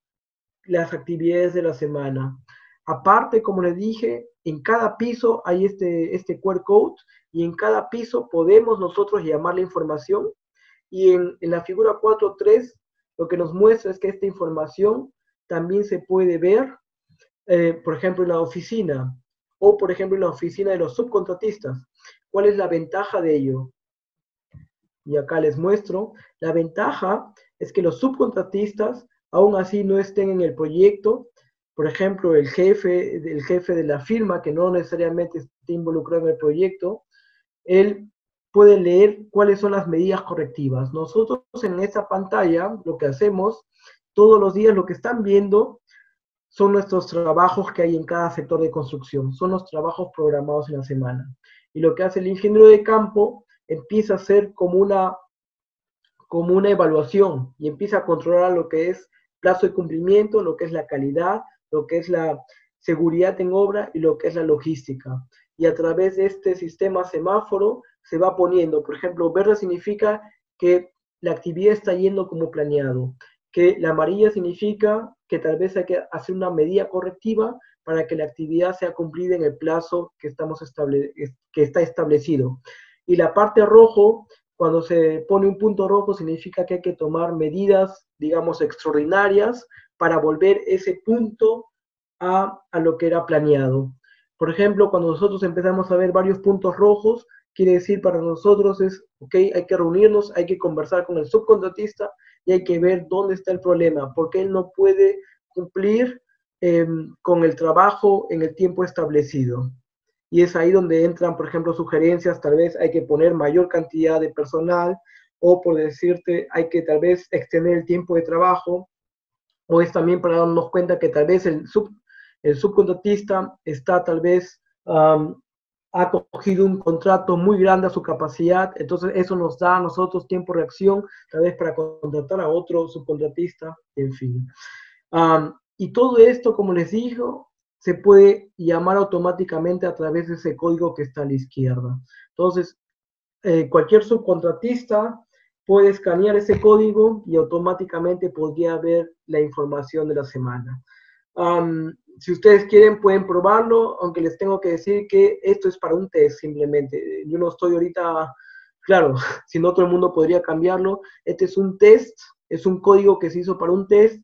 [SPEAKER 2] las actividades de la semana. Aparte, como les dije, en cada piso hay este QR code, y en cada piso podemos nosotros llamar la información, y en la figura 4.3, lo que nos muestra es que esta información también se puede ver, por ejemplo, en la oficina, o por ejemplo en la oficina de los subcontratistas. ¿Cuál es la ventaja de ello? Y acá les muestro. La ventaja es que los subcontratistas, aún así no estén en el proyecto, por ejemplo, el jefe de la firma, que no necesariamente esté involucrado en el proyecto, él puede leer cuáles son las medidas correctivas. Nosotros en esta pantalla, lo que hacemos, todos los días lo que están viendo son nuestros trabajos que hay en cada sector de construcción, son los trabajos programados en la semana. Y lo que hace el ingeniero de campo empieza a hacer como una evaluación y empieza a controlar lo que es plazo de cumplimiento, lo que es la calidad, lo que es la seguridad en obra y lo que es la logística. Y a través de este sistema semáforo se va poniendo, por ejemplo, verde significa que la actividad está yendo como planeado, que la amarilla significa que tal vez hay que hacer una medida correctiva para que la actividad sea cumplida en el plazo que está establecido. Y la parte rojo, cuando se pone un punto rojo, significa que hay que tomar medidas, digamos, extraordinarias para volver ese punto a lo que era planeado. Por ejemplo, cuando nosotros empezamos a ver varios puntos rojos, quiere decir para nosotros es, ok, hay que reunirnos, hay que conversar con el subcontratista y hay que ver dónde está el problema, porque él no puede cumplir con el trabajo en el tiempo establecido. Y es ahí donde entran, por ejemplo, sugerencias, tal vez hay que poner mayor cantidad de personal, o por decirte, hay que tal vez extender el tiempo de trabajo, o es también para darnos cuenta que tal vez el subcontratista está tal vez, ha cogido un contrato muy grande a su capacidad, entonces eso nos da a nosotros tiempo de reacción, tal vez para contratar a otro subcontratista, en fin. Y todo esto, como les digo, se puede llamar automáticamente a través de ese código que está a la izquierda. Entonces, cualquier subcontratista puede escanear ese código y automáticamente podría ver la información de la semana. Si ustedes quieren, pueden probarlo, aunque les tengo que decir que esto es para un test simplemente. Yo no estoy ahorita, claro, si no todo el mundo podría cambiarlo. Este es un test, es un código que se hizo para un test.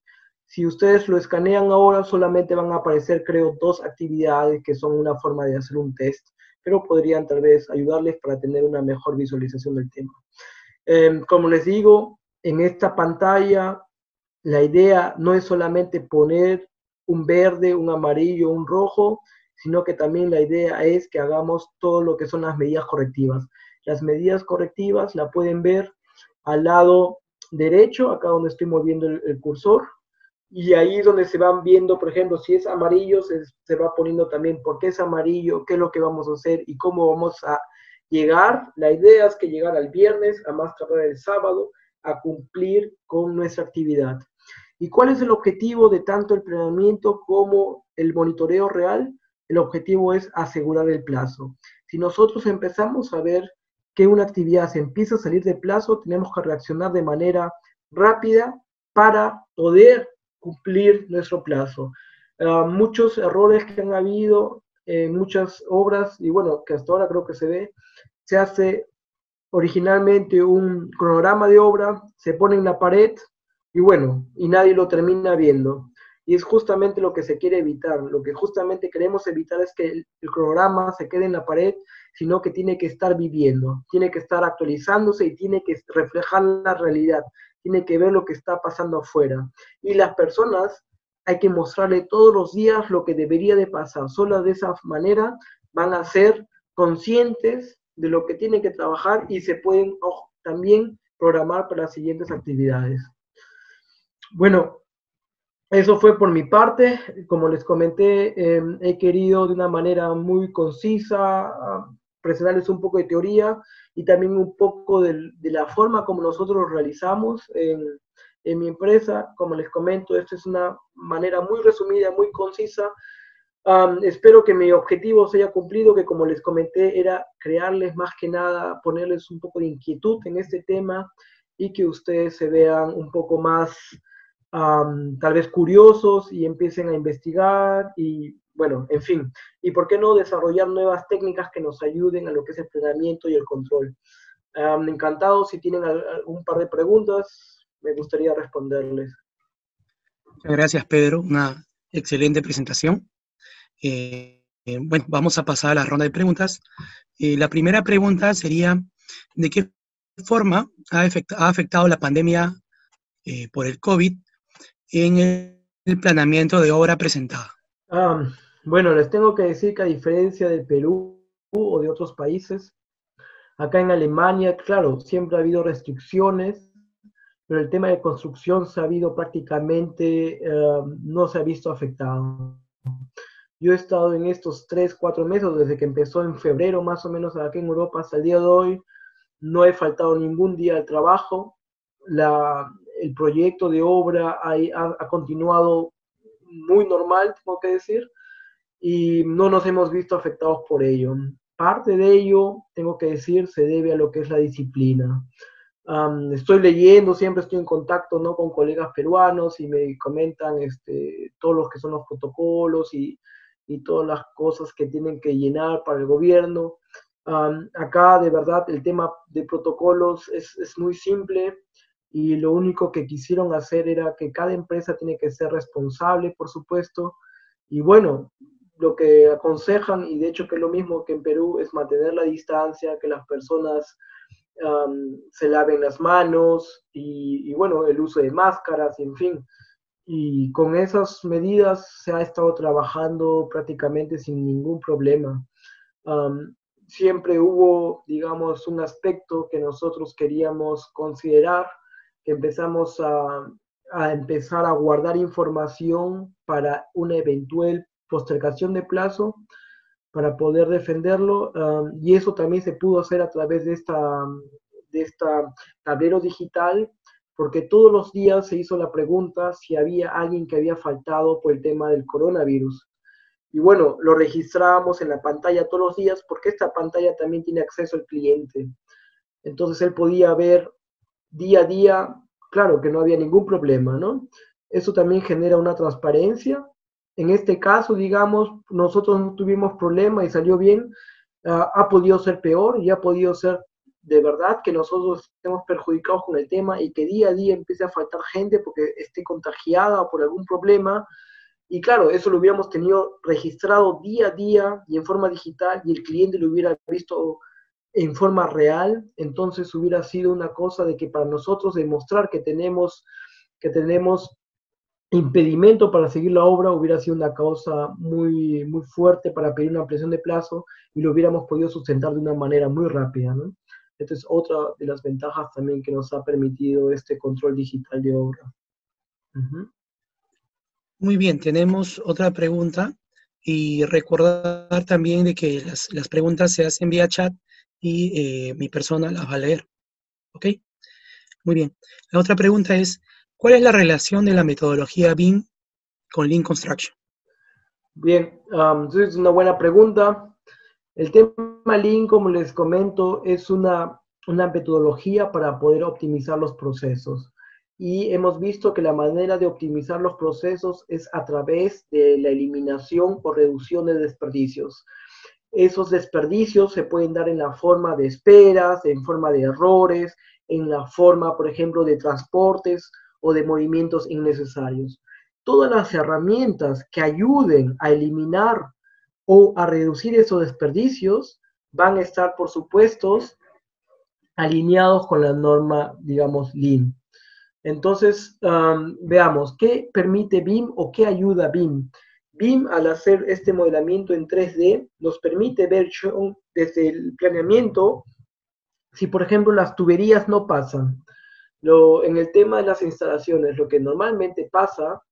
[SPEAKER 2] Si ustedes lo escanean ahora, solamente van a aparecer, creo, 2 actividades que son una forma de hacer un test, pero podrían tal vez ayudarles para tener una mejor visualización del tema. Como les digo, en esta pantalla, la idea no es solamente poner un verde, un amarillo, un rojo, sino que también la idea es que hagamos todo lo que son las medidas correctivas. Las medidas correctivas la pueden ver al lado derecho, acá donde estoy moviendo el cursor, y ahí es donde se van viendo, por ejemplo, si es amarillo, se va poniendo también por qué es amarillo, qué es lo que vamos a hacer y cómo vamos a llegar. La idea es que llegar al viernes, a más tardar el sábado, a cumplir con nuestra actividad. ¿Y cuál es el objetivo de tanto el planeamiento como el monitoreo real? El objetivo es asegurar el plazo. Si nosotros empezamos a ver que una actividad se empieza a salir de plazo, tenemos que reaccionar de manera rápida para poder cumplir nuestro plazo. Muchos errores que han habido en muchas obras, y bueno, que hasta ahora creo que se ve, se hace originalmente un cronograma de obra, se pone en la pared y bueno, y nadie lo termina viendo. Y es justamente lo que se quiere evitar. Lo que justamente queremos evitar es que el cronograma se quede en la pared, sino que tiene que estar viviendo, tiene que estar actualizándose y tiene que reflejar la realidad, tiene que ver lo que está pasando afuera. Y las personas hay que mostrarle todos los días lo que debería de pasar. Solo de esa manera van a ser conscientes de lo que tienen que trabajar y se pueden también programar para las siguientes actividades. Bueno, eso fue por mi parte. Como les comenté, he querido de una manera muy concisa presentarles un poco de teoría y también un poco de la forma como nosotros lo realizamos en mi empresa. Como les comento, esto es una manera muy resumida, muy concisa. Espero que mi objetivo se haya cumplido, que como les comenté era crearles más que nada, ponerles un poco de inquietud en este tema y que ustedes se vean un poco más tal vez curiosos y empiecen a investigar y bueno, en fin, y por qué no desarrollar nuevas técnicas que nos ayuden a lo que es el planeamiento y el control. Encantado, si tienen algún par de preguntas, me gustaría responderles.
[SPEAKER 1] Muchas gracias, Pedro. Una excelente presentación. Bueno, vamos a pasar a la ronda de preguntas. La primera pregunta sería, ¿de qué forma ha afectado la pandemia por el COVID en el planeamiento de obra presentada?
[SPEAKER 2] Bueno, les tengo que decir que a diferencia del Perú o de otros países, acá en Alemania, claro, siempre ha habido restricciones, pero el tema de construcción se ha habido prácticamente, no se ha visto afectado. Yo he estado en estos 3, 4 meses, desde que empezó en febrero más o menos aquí en Europa hasta el día de hoy, no he faltado ningún día al trabajo. El proyecto de obra ha continuado muy normal, tengo que decir, y no nos hemos visto afectados por ello. Parte de ello, tengo que decir, se debe a lo que es la disciplina. Estoy leyendo, siempre estoy en contacto, ¿no?, con colegas peruanos y me comentan todos los que son los protocolos y todas las cosas que tienen que llenar para el gobierno. Acá de verdad el tema de protocolos es muy simple y lo único que quisieron hacer era que cada empresa tiene que ser responsable, por supuesto, y bueno, lo que aconsejan, y de hecho que es lo mismo que en Perú, es mantener la distancia, que las personas se laven las manos y bueno, el uso de máscaras, y en fin. Y con esas medidas se ha estado trabajando prácticamente sin ningún problema. Siempre hubo, digamos, un aspecto que nosotros queríamos considerar, que empezamos a empezar a guardar información para una eventual postergación de plazo para poder defenderlo, y eso también se pudo hacer a través de esta tablero digital, porque todos los días se hizo la pregunta si había alguien que había faltado por el tema del coronavirus. Y bueno, lo registrábamos en la pantalla todos los días porque esta pantalla también tiene acceso al cliente. Entonces él podía ver día a día, claro que no había ningún problema, ¿no? Eso también genera una transparencia. En este caso, digamos, nosotros no tuvimos problema y salió bien. Ha podido ser peor y ha podido ser de verdad que nosotros estemos perjudicados con el tema y que día a día empiece a faltar gente porque esté contagiada o por algún problema. Y claro, eso lo hubiéramos tenido registrado día a día y en forma digital y el cliente lo hubiera visto en forma real, entonces hubiera sido una cosa de que para nosotros demostrar que tenemos impedimento para seguir la obra hubiera sido una causa muy, muy fuerte para pedir una ampliación de plazo y lo hubiéramos podido sustentar de una manera muy rápida, ¿no? Esta es otra de las ventajas también que nos ha permitido este control digital de obra. Uh-huh.
[SPEAKER 1] Muy bien, tenemos otra pregunta y recordar también de que las preguntas se hacen vía chat y mi persona las va a leer. ¿Ok? Muy bien. La otra pregunta es, ¿cuál es la relación de la metodología BIM con Lean Construction?
[SPEAKER 2] Bien, es una buena pregunta. El tema Lean, como les comento, es una metodología para poder optimizar los procesos. Y hemos visto que la manera de optimizar los procesos es a través de la eliminación o reducción de desperdicios. Esos desperdicios se pueden dar en la forma de esperas, en forma de errores, en la forma, por ejemplo, de transportes o de movimientos innecesarios. Todas las herramientas que ayuden a eliminar o a reducir esos desperdicios van a estar, por supuesto, alineados con la norma, digamos, Lean. Entonces, veamos, ¿qué permite BIM o qué ayuda BIM? BIM, al hacer este modelamiento en 3D, nos permite ver desde el planeamiento si, por ejemplo, las tuberías no pasan. En el tema de las instalaciones, lo que normalmente pasa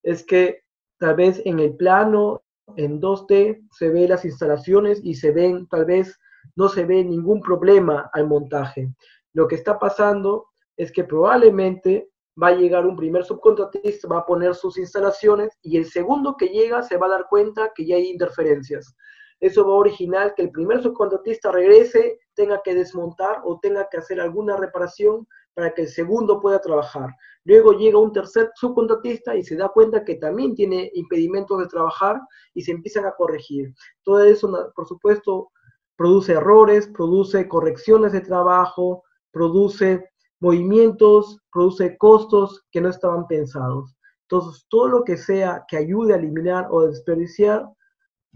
[SPEAKER 2] es que tal vez en el plano, en 2D, se ve las instalaciones y se ven, tal vez no se ve ningún problema al montaje. Lo que está pasando es que probablemente va a llegar un primer subcontratista, va a poner sus instalaciones y el segundo que llega se va a dar cuenta que ya hay interferencias. Eso va a originar que el primer subcontratista regrese, tenga que desmontar o tenga que hacer alguna reparación para que el segundo pueda trabajar. Luego llega un tercer subcontratista y se da cuenta que también tiene impedimentos de trabajar y se empiezan a corregir. Todo eso, por supuesto, produce errores, produce correcciones de trabajo, produce movimientos, produce costos que no estaban pensados. Entonces, todo lo que sea que ayude a eliminar o desperdiciar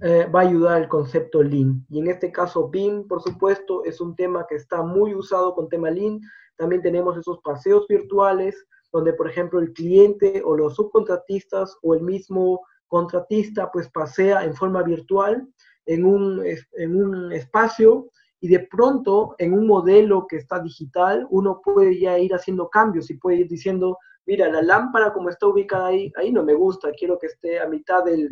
[SPEAKER 2] va a ayudar al concepto Lean. Y en este caso BIM, por supuesto, es un tema que está muy usado con tema Lean. También tenemos esos paseos virtuales, donde por ejemplo el cliente o los subcontratistas o el mismo contratista pues pasea en forma virtual en un espacio y de pronto en un modelo que está digital uno puede ya ir haciendo cambios y puede ir diciendo, mira, la lámpara como está ubicada ahí no me gusta, quiero que esté a mitad del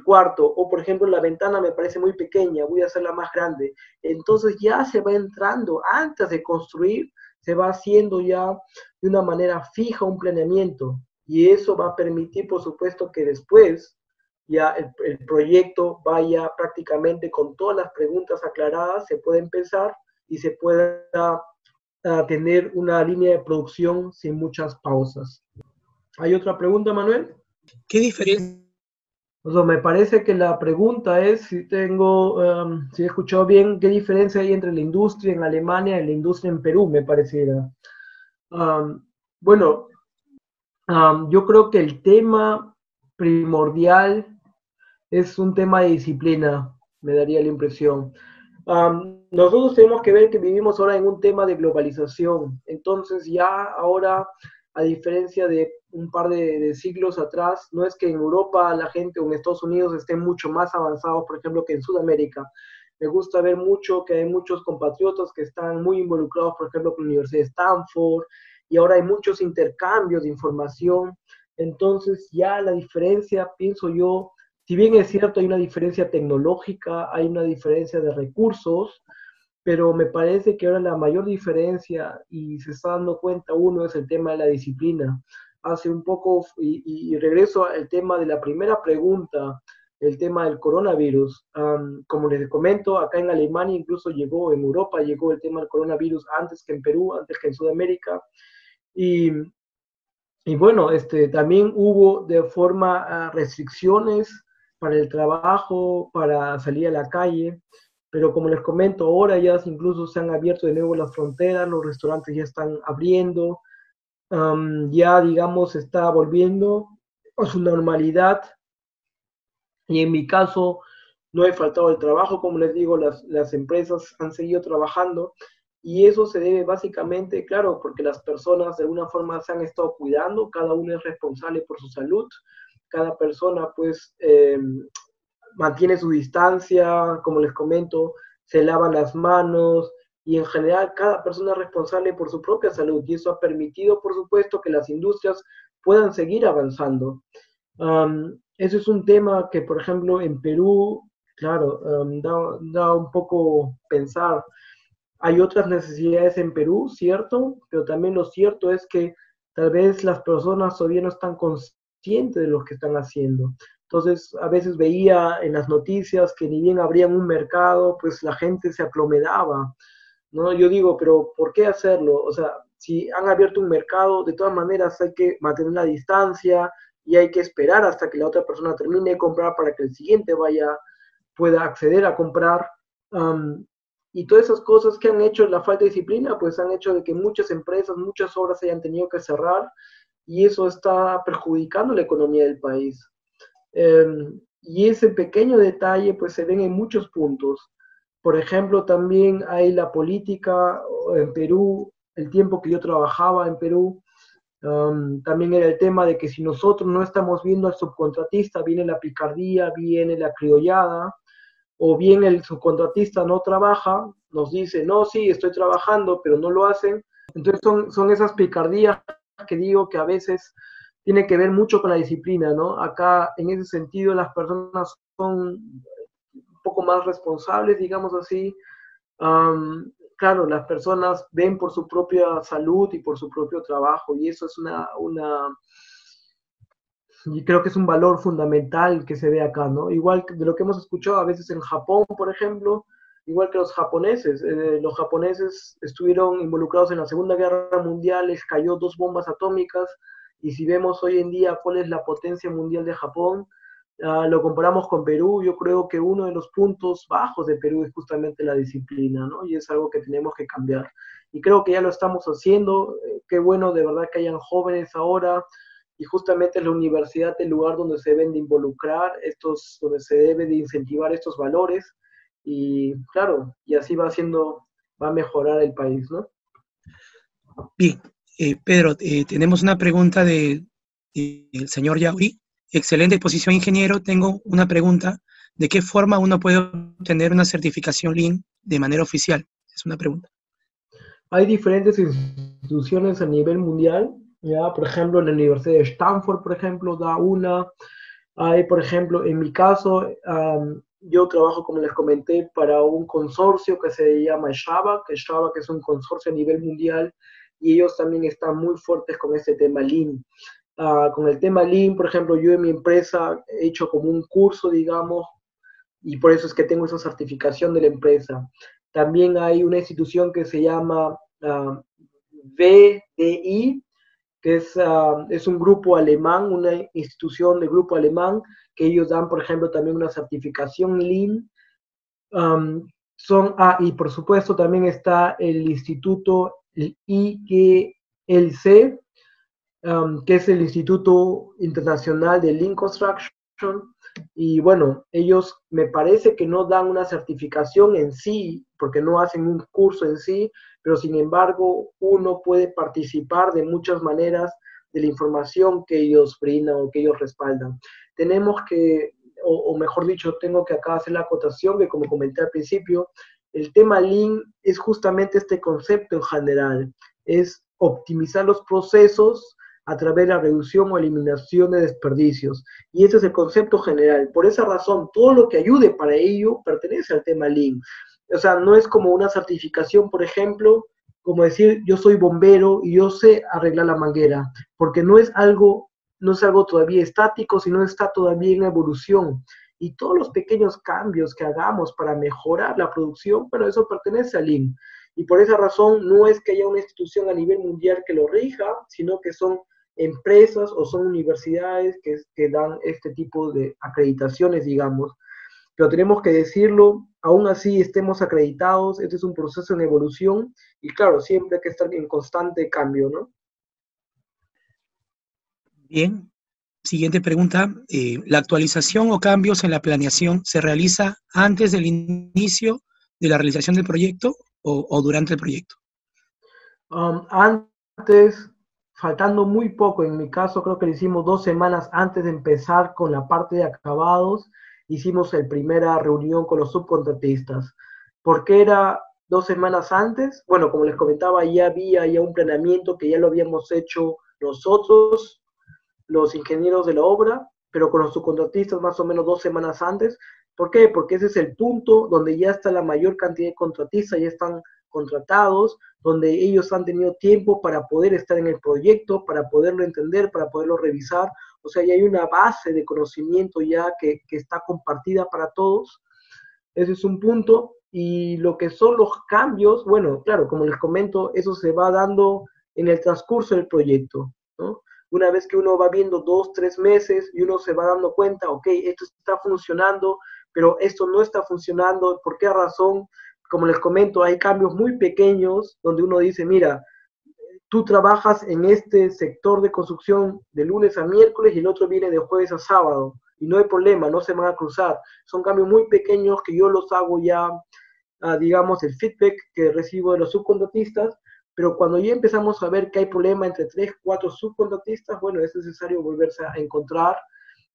[SPEAKER 2] cuarto, o por ejemplo la ventana me parece muy pequeña, voy a hacerla más grande. Entonces ya se va entrando, antes de construir, se va haciendo ya de una manera fija un planeamiento y eso va a permitir, por supuesto, que después ya el proyecto vaya prácticamente con todas las preguntas aclaradas, se puede empezar y se pueda tener una línea de producción sin muchas pausas. ¿Hay otra pregunta, Manuel?
[SPEAKER 1] ¿Qué diferencia?
[SPEAKER 2] O sea, me parece que la pregunta es si he escuchado bien, ¿qué diferencia hay entre la industria en Alemania y la industria en Perú? Me pareciera. Bueno, yo creo que el tema primordial es un tema de disciplina, me daría la impresión. Nosotros tenemos que ver que vivimos ahora en un tema de globalización, entonces ya ahora, a diferencia de un par de siglos atrás, no es que en Europa la gente o en Estados Unidos estén mucho más avanzados, por ejemplo, que en Sudamérica. Me gusta ver mucho que hay muchos compatriotas que están muy involucrados, por ejemplo, con la Universidad de Stanford, y ahora hay muchos intercambios de información. Entonces ya la diferencia, pienso yo, si bien es cierto, hay una diferencia tecnológica, hay una diferencia de recursos, pero me parece que ahora la mayor diferencia, y se está dando cuenta uno, es el tema de la disciplina. Hace un poco, y regreso al tema de la primera pregunta, el tema del coronavirus. Como les comento, acá en Alemania incluso llegó, en Europa llegó el tema del coronavirus antes que en Perú, antes que en Sudamérica. Y, y bueno, también hubo de forma restricciones para el trabajo, para salir a la calle, pero como les comento, ahora ya incluso se han abierto de nuevo las fronteras, los restaurantes ya están abriendo, ya digamos está volviendo a su normalidad y en mi caso no he faltado el trabajo, como les digo, las empresas han seguido trabajando y eso se debe básicamente, claro, porque las personas de alguna forma se han estado cuidando, cada uno es responsable por su salud, cada persona pues mantiene su distancia, como les comento, se lavan las manos y en general cada persona es responsable por su propia salud y eso ha permitido, por supuesto, que las industrias puedan seguir avanzando. Eso es un tema que, por ejemplo, en Perú, claro, da un poco pensar. Hay otras necesidades en Perú, cierto, pero también lo cierto es que tal vez las personas todavía no están conscientes de lo que están haciendo. Entonces, a veces veía en las noticias que ni bien abrían un mercado, pues la gente se aglomedaba, ¿no? Yo digo, pero ¿por qué hacerlo? O sea, si han abierto un mercado, de todas maneras hay que mantener la distancia y hay que esperar hasta que la otra persona termine de comprar para que el siguiente pueda acceder a comprar. Y todas esas cosas que han hecho la falta de disciplina, pues han hecho de que muchas empresas, muchas obras se hayan tenido que cerrar, y eso está perjudicando la economía del país. Y ese pequeño detalle pues se ven en muchos puntos. Por ejemplo, también hay la política en Perú, el tiempo que yo trabajaba en Perú, también era el tema de que si nosotros no estamos viendo al subcontratista, viene la picardía, viene la criollada, o bien el subcontratista no trabaja, nos dice, no, sí, estoy trabajando, pero no lo hacen. Entonces son esas picardías que digo que a veces tiene que ver mucho con la disciplina, ¿no? Acá, en ese sentido, las personas son un poco más responsables, digamos así. Claro, las personas ven por su propia salud y por su propio trabajo, y eso es y creo que es un valor fundamental que se ve acá, ¿no? Igual de lo que hemos escuchado a veces en Japón, por ejemplo, igual que los japoneses estuvieron involucrados en la Segunda Guerra Mundial, les cayó 2 bombas atómicas, y si vemos hoy en día cuál es la potencia mundial de Japón, lo comparamos con Perú, yo creo que uno de los puntos bajos de Perú es justamente la disciplina, ¿no? Y es algo que tenemos que cambiar. Y creo que ya lo estamos haciendo, qué bueno de verdad que hayan jóvenes ahora, y justamente es la universidad el lugar donde se deben de involucrar donde se debe de incentivar estos valores, y claro, y así va a mejorar el país, ¿no?
[SPEAKER 1] Bien, Pedro, tenemos una pregunta del señor Yauri. Excelente exposición, ingeniero. Tengo una pregunta. ¿De qué forma uno puede obtener una certificación Lean de manera oficial? Es una pregunta.
[SPEAKER 2] Hay diferentes instituciones a nivel mundial, ¿ya? Por ejemplo, en la Universidad de Stanford, por ejemplo, da una. Hay, por ejemplo, en mi caso, yo trabajo, como les comenté, para un consorcio que se llama Shabak, que es un consorcio a nivel mundial, y ellos también están muy fuertes con este tema Lean. Con el tema Lean, por ejemplo, yo en mi empresa he hecho como un curso, digamos, y por eso es que tengo esa certificación de la empresa. También hay una institución que se llama VDI, que es un grupo alemán, una institución de grupo alemán, que ellos dan, por ejemplo, también una certificación Lean. Y por supuesto también está el instituto IGLC, que es el Instituto Internacional de Lean Construction, y bueno, ellos me parece que no dan una certificación en sí, porque no hacen un curso en sí, pero sin embargo uno puede participar de muchas maneras de la información que ellos brindan o que ellos respaldan. Tenemos que, o mejor dicho, tengo que acá hacer la acotación que, como comenté al principio, el tema Lean es justamente este concepto en general, es optimizar los procesos a través de la reducción o eliminación de desperdicios. Y ese es el concepto general. Por esa razón, todo lo que ayude para ello pertenece al tema Lean. O sea, no es como una certificación, por ejemplo, como decir, yo soy bombero y yo sé arreglar la manguera, porque no es algo todavía estático, sino está todavía en evolución. Y todos los pequeños cambios que hagamos para mejorar la producción, bueno, eso pertenece al Lean. Y por esa razón no es que haya una institución a nivel mundial que lo rija, sino que son empresas o son universidades que dan este tipo de acreditaciones, digamos. Pero tenemos que decirlo, aún así estemos acreditados, este es un proceso en evolución, y claro, siempre hay que estar en constante cambio, ¿no?
[SPEAKER 1] Bien, siguiente pregunta. ¿La actualización o cambios en la planeación se realiza antes del inicio de la realización del proyecto o durante el proyecto?
[SPEAKER 2] Antes, faltando muy poco, en mi caso creo que lo hicimos 2 semanas antes de empezar con la parte de acabados, hicimos la primera reunión con los subcontratistas. ¿Por qué era 2 semanas antes? Bueno, como les comentaba, ya había ya un planeamiento que ya lo habíamos hecho nosotros, los ingenieros de la obra, pero con los subcontratistas más o menos 2 semanas antes. ¿Por qué? Porque ese es el punto donde ya está la mayor cantidad de contratistas, ya están contratados, donde ellos han tenido tiempo para poder estar en el proyecto, para poderlo entender, para poderlo revisar. O sea, ya hay una base de conocimiento ya que está compartida para todos. Ese es un punto. Y lo que son los cambios, bueno, claro, como les comento, eso se va dando en el transcurso del proyecto, ¿no? Una vez que uno va viendo 2, 3 meses y uno se va dando cuenta, ok, esto está funcionando, pero esto no está funcionando. ¿Por qué razón? Como les comento, hay cambios muy pequeños donde uno dice, mira, tú trabajas en este sector de construcción de lunes a miércoles y el otro viene de jueves a sábado. Y no hay problema, no se van a cruzar. Son cambios muy pequeños que yo los hago ya, digamos, el feedback que recibo de los subcontratistas, pero cuando ya empezamos a ver que hay problema entre 3, 4 subcontratistas, bueno, es necesario volverse a encontrar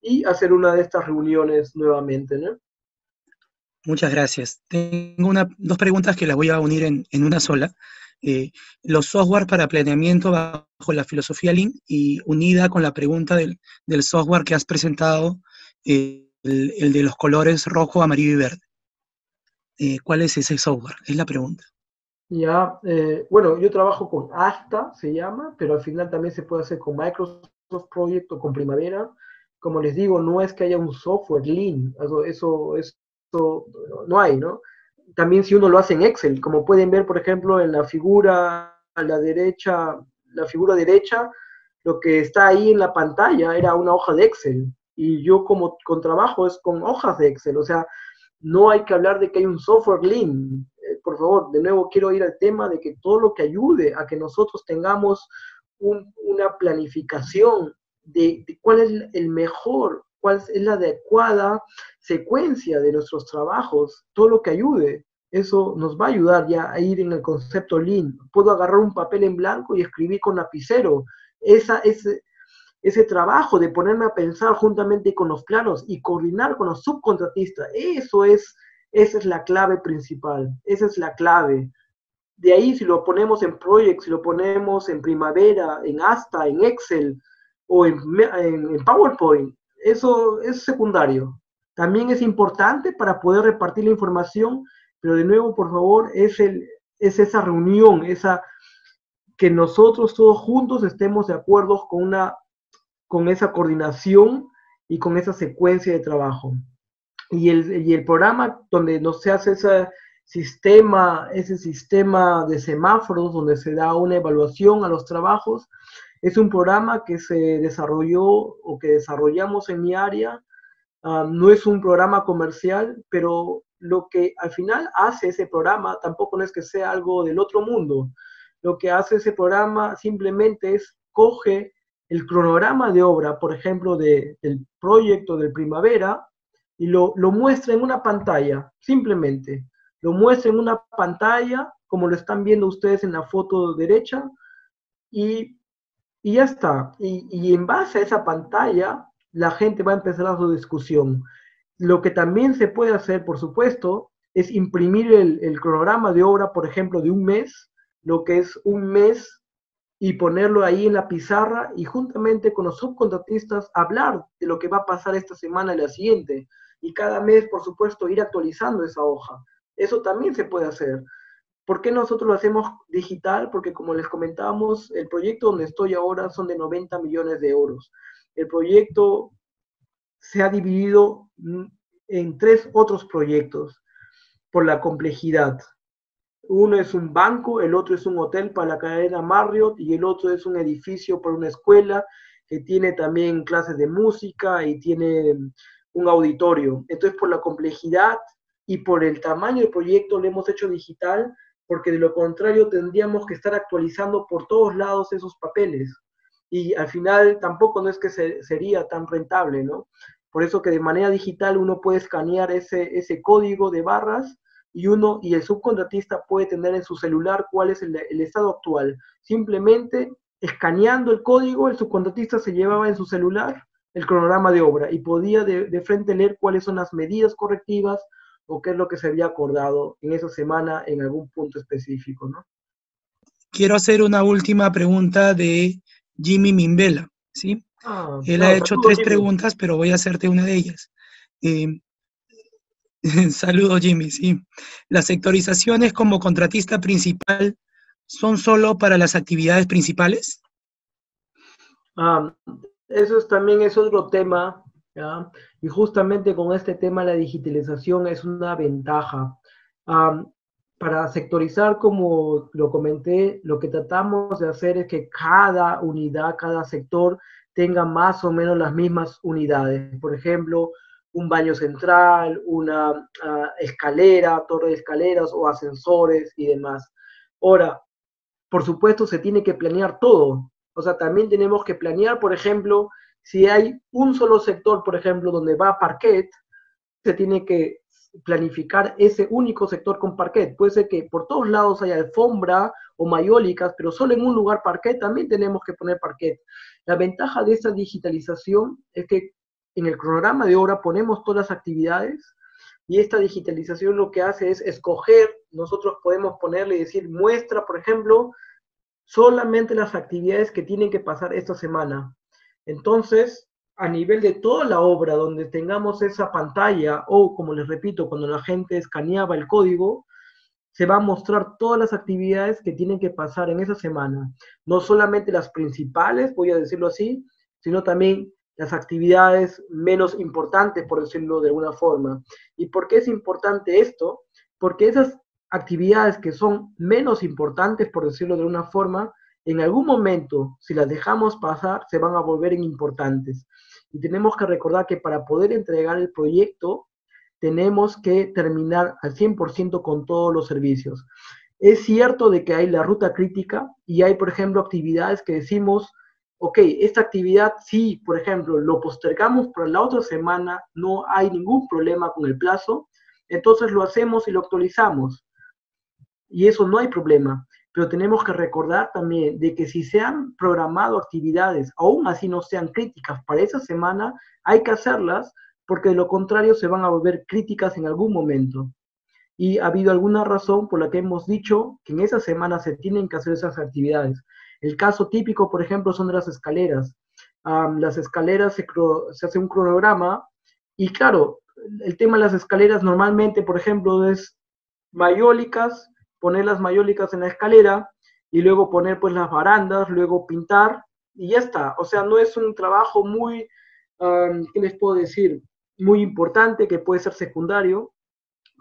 [SPEAKER 2] y hacer una de estas reuniones nuevamente, ¿no?
[SPEAKER 1] Muchas gracias. Tengo dos preguntas que las voy a unir en una sola. Los software para planeamiento bajo la filosofía Lean y unida con la pregunta del software que has presentado, el de los colores rojo, amarillo y verde. ¿Cuál es ese software? Es la pregunta.
[SPEAKER 2] Ya, bueno, yo trabajo con Asta, se llama, pero al final también se puede hacer con Microsoft Project o con Primavera. Como les digo, no es que haya un software Lean, eso no hay, ¿no? También si uno lo hace en Excel, como pueden ver, por ejemplo, en la figura a la figura derecha, lo que está ahí en la pantalla era una hoja de Excel. Y yo como con trabajo es con hojas de Excel, o sea, no hay que hablar de que hay un software Lean. Por favor, de nuevo quiero ir al tema de que todo lo que ayude a que nosotros tengamos una planificación de cuál es el mejor, cuál es la adecuada secuencia de nuestros trabajos, todo lo que ayude, eso nos va a ayudar ya a ir en el concepto Lean. Puedo agarrar un papel en blanco y escribir con lapicero. Ese trabajo de ponerme a pensar juntamente con los planos y coordinar con los subcontratistas, esa es la clave principal, esa es la clave. De ahí si lo ponemos en Project, si lo ponemos en Primavera, en Asta, en Excel o en PowerPoint, eso es secundario. También es importante para poder repartir la información, pero de nuevo, por favor, es esa reunión, que nosotros todos juntos estemos de acuerdo con esa coordinación y con esa secuencia de trabajo. Y el programa donde no se hace ese sistema de semáforos, donde se da una evaluación a los trabajos, es un programa que se desarrolló o que desarrollamos en mi área. No es un programa comercial, pero lo que al final hace ese programa tampoco no es que sea algo del otro mundo. Lo que hace ese programa simplemente es coge el cronograma de obra, por ejemplo, del proyecto del Primavera, y lo muestra en una pantalla, simplemente. Lo muestra en una pantalla, como lo están viendo ustedes en la foto derecha, y, y ya está. Y en base a esa pantalla, la gente va a empezar a su discusión. Lo que también se puede hacer, por supuesto, es imprimir el cronograma de obra, por ejemplo, de un mes, lo que es un mes, y ponerlo ahí en la pizarra y juntamente con los subcontratistas hablar de lo que va a pasar esta semana y la siguiente. Y cada mes, por supuesto, ir actualizando esa hoja. Eso también se puede hacer. ¿Por qué nosotros lo hacemos digital? Porque como les comentábamos, el proyecto donde estoy ahora son de 90 millones de euros. El proyecto se ha dividido en 3 otros proyectos por la complejidad. Uno es un banco, el otro es un hotel para la cadena Marriott y el otro es un edificio para una escuela que tiene también clases de música y tiene un auditorio. Entonces, por la complejidad y por el tamaño del proyecto lo hemos hecho digital, porque de lo contrario tendríamos que estar actualizando por todos lados esos papeles. Y al final tampoco no es que sería tan rentable, ¿no? Por eso que de manera digital uno puede escanear ese código de barras y el subcontratista puede tener en su celular cuál es el estado actual. Simplemente escaneando el código, el subcontratista se llevaba en su celular el cronograma de obra y podía de frente leer cuáles son las medidas correctivas o qué es lo que se había acordado en esa semana en algún punto específico, ¿no?
[SPEAKER 1] Quiero hacer una última pregunta de Jimmy Mimbela, ¿sí? Él ha hecho
[SPEAKER 2] saludos,
[SPEAKER 1] 3
[SPEAKER 2] Jimmy.
[SPEAKER 1] preguntas, pero voy a hacerte una de ellas. Saludos, Jimmy, sí. ¿Las sectorizaciones como contratista principal son solo para las actividades principales?
[SPEAKER 2] Eso también es otro tema, ¿ya? Y justamente con este tema la digitalización es una ventaja. Para sectorizar, como lo comenté, lo que tratamos de hacer es que cada unidad, cada sector tenga más o menos las mismas unidades. Por ejemplo, un baño central, una escalera, torre de escaleras o ascensores y demás. Ahora, por supuesto, se tiene que planear todo. O sea, también tenemos que planear, por ejemplo, si hay un solo sector, por ejemplo, donde va parquet, se tiene que planificar ese único sector con parquet. Puede ser que por todos lados haya alfombra o mayólicas, pero solo en un lugar parquet también tenemos que poner parquet. La ventaja de esta digitalización es que en el cronograma de obra ponemos todas las actividades y esta digitalización lo que hace es escoger, nosotros podemos ponerle y decir, muestra, por ejemplo, solamente las actividades que tienen que pasar esta semana. Entonces, a nivel de toda la obra, donde tengamos esa pantalla, o como les repito, cuando la gente escaneaba el código, se va a mostrar todas las actividades que tienen que pasar en esa semana. No solamente las principales, voy a decirlo así, sino también las actividades menos importantes, por decirlo de alguna forma. ¿Y por qué es importante esto? Porque esas actividades que son menos importantes, por decirlo de una forma, en algún momento, si las dejamos pasar, se van a volver importantes. Y tenemos que recordar que para poder entregar el proyecto, tenemos que terminar al 100% con todos los servicios. Es cierto de que hay la ruta crítica y hay, por ejemplo, actividades que decimos, ok, esta actividad, si, por ejemplo, lo postergamos para la otra semana, no hay ningún problema con el plazo, entonces lo hacemos y lo actualizamos. Y eso no hay problema, pero tenemos que recordar también de que si se han programado actividades, aún así no sean críticas para esa semana, hay que hacerlas porque de lo contrario se van a volver críticas en algún momento. Y ha habido alguna razón por la que hemos dicho que en esa semana se tienen que hacer esas actividades. El caso típico, por ejemplo, son de las escaleras. Las escaleras se hace un cronograma y claro, el tema de las escaleras normalmente, por ejemplo, es mayólicas, poner las mayólicas en la escalera y luego poner pues las barandas, luego pintar y ya está. O sea, no es un trabajo muy, ¿qué les puedo decir? Muy importante, que puede ser secundario,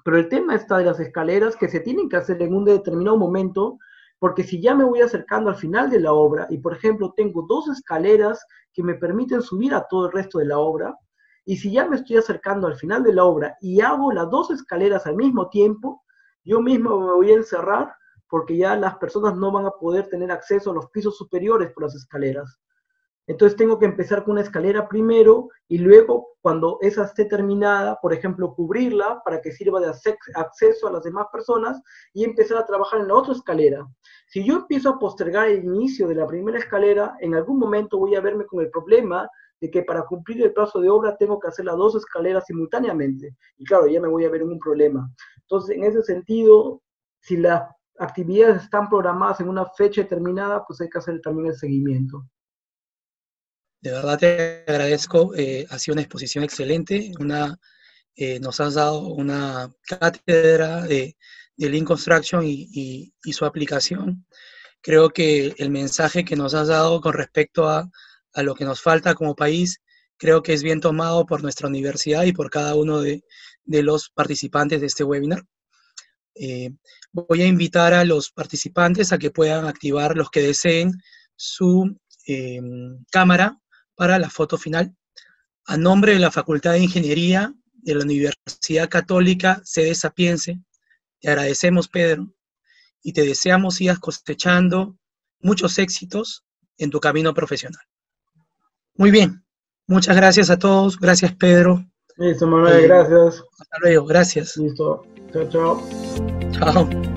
[SPEAKER 2] pero el tema está de las escaleras que se tienen que hacer en un determinado momento, porque si ya me voy acercando al final de la obra y por ejemplo tengo dos escaleras que me permiten subir a todo el resto de la obra, y si ya me estoy acercando al final de la obra y hago las dos escaleras al mismo tiempo, yo mismo me voy a encerrar porque ya las personas no van a poder tener acceso a los pisos superiores por las escaleras. Entonces tengo que empezar con una escalera primero y luego, cuando esa esté terminada, por ejemplo, cubrirla para que sirva de acceso a las demás personas y empezar a trabajar en la otra escalera. Si yo empiezo a postergar el inicio de la primera escalera, en algún momento voy a verme con el problema de que para cumplir el plazo de obra tengo que hacer las dos escaleras simultáneamente. Y claro, ya me voy a ver en un problema. Entonces, en ese sentido, si las actividades están programadas en una fecha determinada, pues hay que hacer también el seguimiento.
[SPEAKER 1] De verdad te agradezco, ha sido una exposición excelente, nos has dado una cátedra de Lean Construction y su aplicación. Creo que el mensaje que nos has dado con respecto a lo que nos falta como país, creo que es bien tomado por nuestra universidad y por cada uno de los participantes de este webinar. Voy a invitar a los participantes a que puedan activar, los que deseen, su cámara para la foto final. A nombre de la Facultad de Ingeniería de la Universidad Católica Sede Sapiense, te agradecemos, Pedro, y te deseamos sigas cosechando muchos éxitos en tu camino profesional. Muy bien, muchas gracias a todos, gracias Pedro.
[SPEAKER 2] Listo, Manuel, gracias.
[SPEAKER 1] Hasta luego, gracias.
[SPEAKER 2] Listo, chao, chao.
[SPEAKER 1] Chao.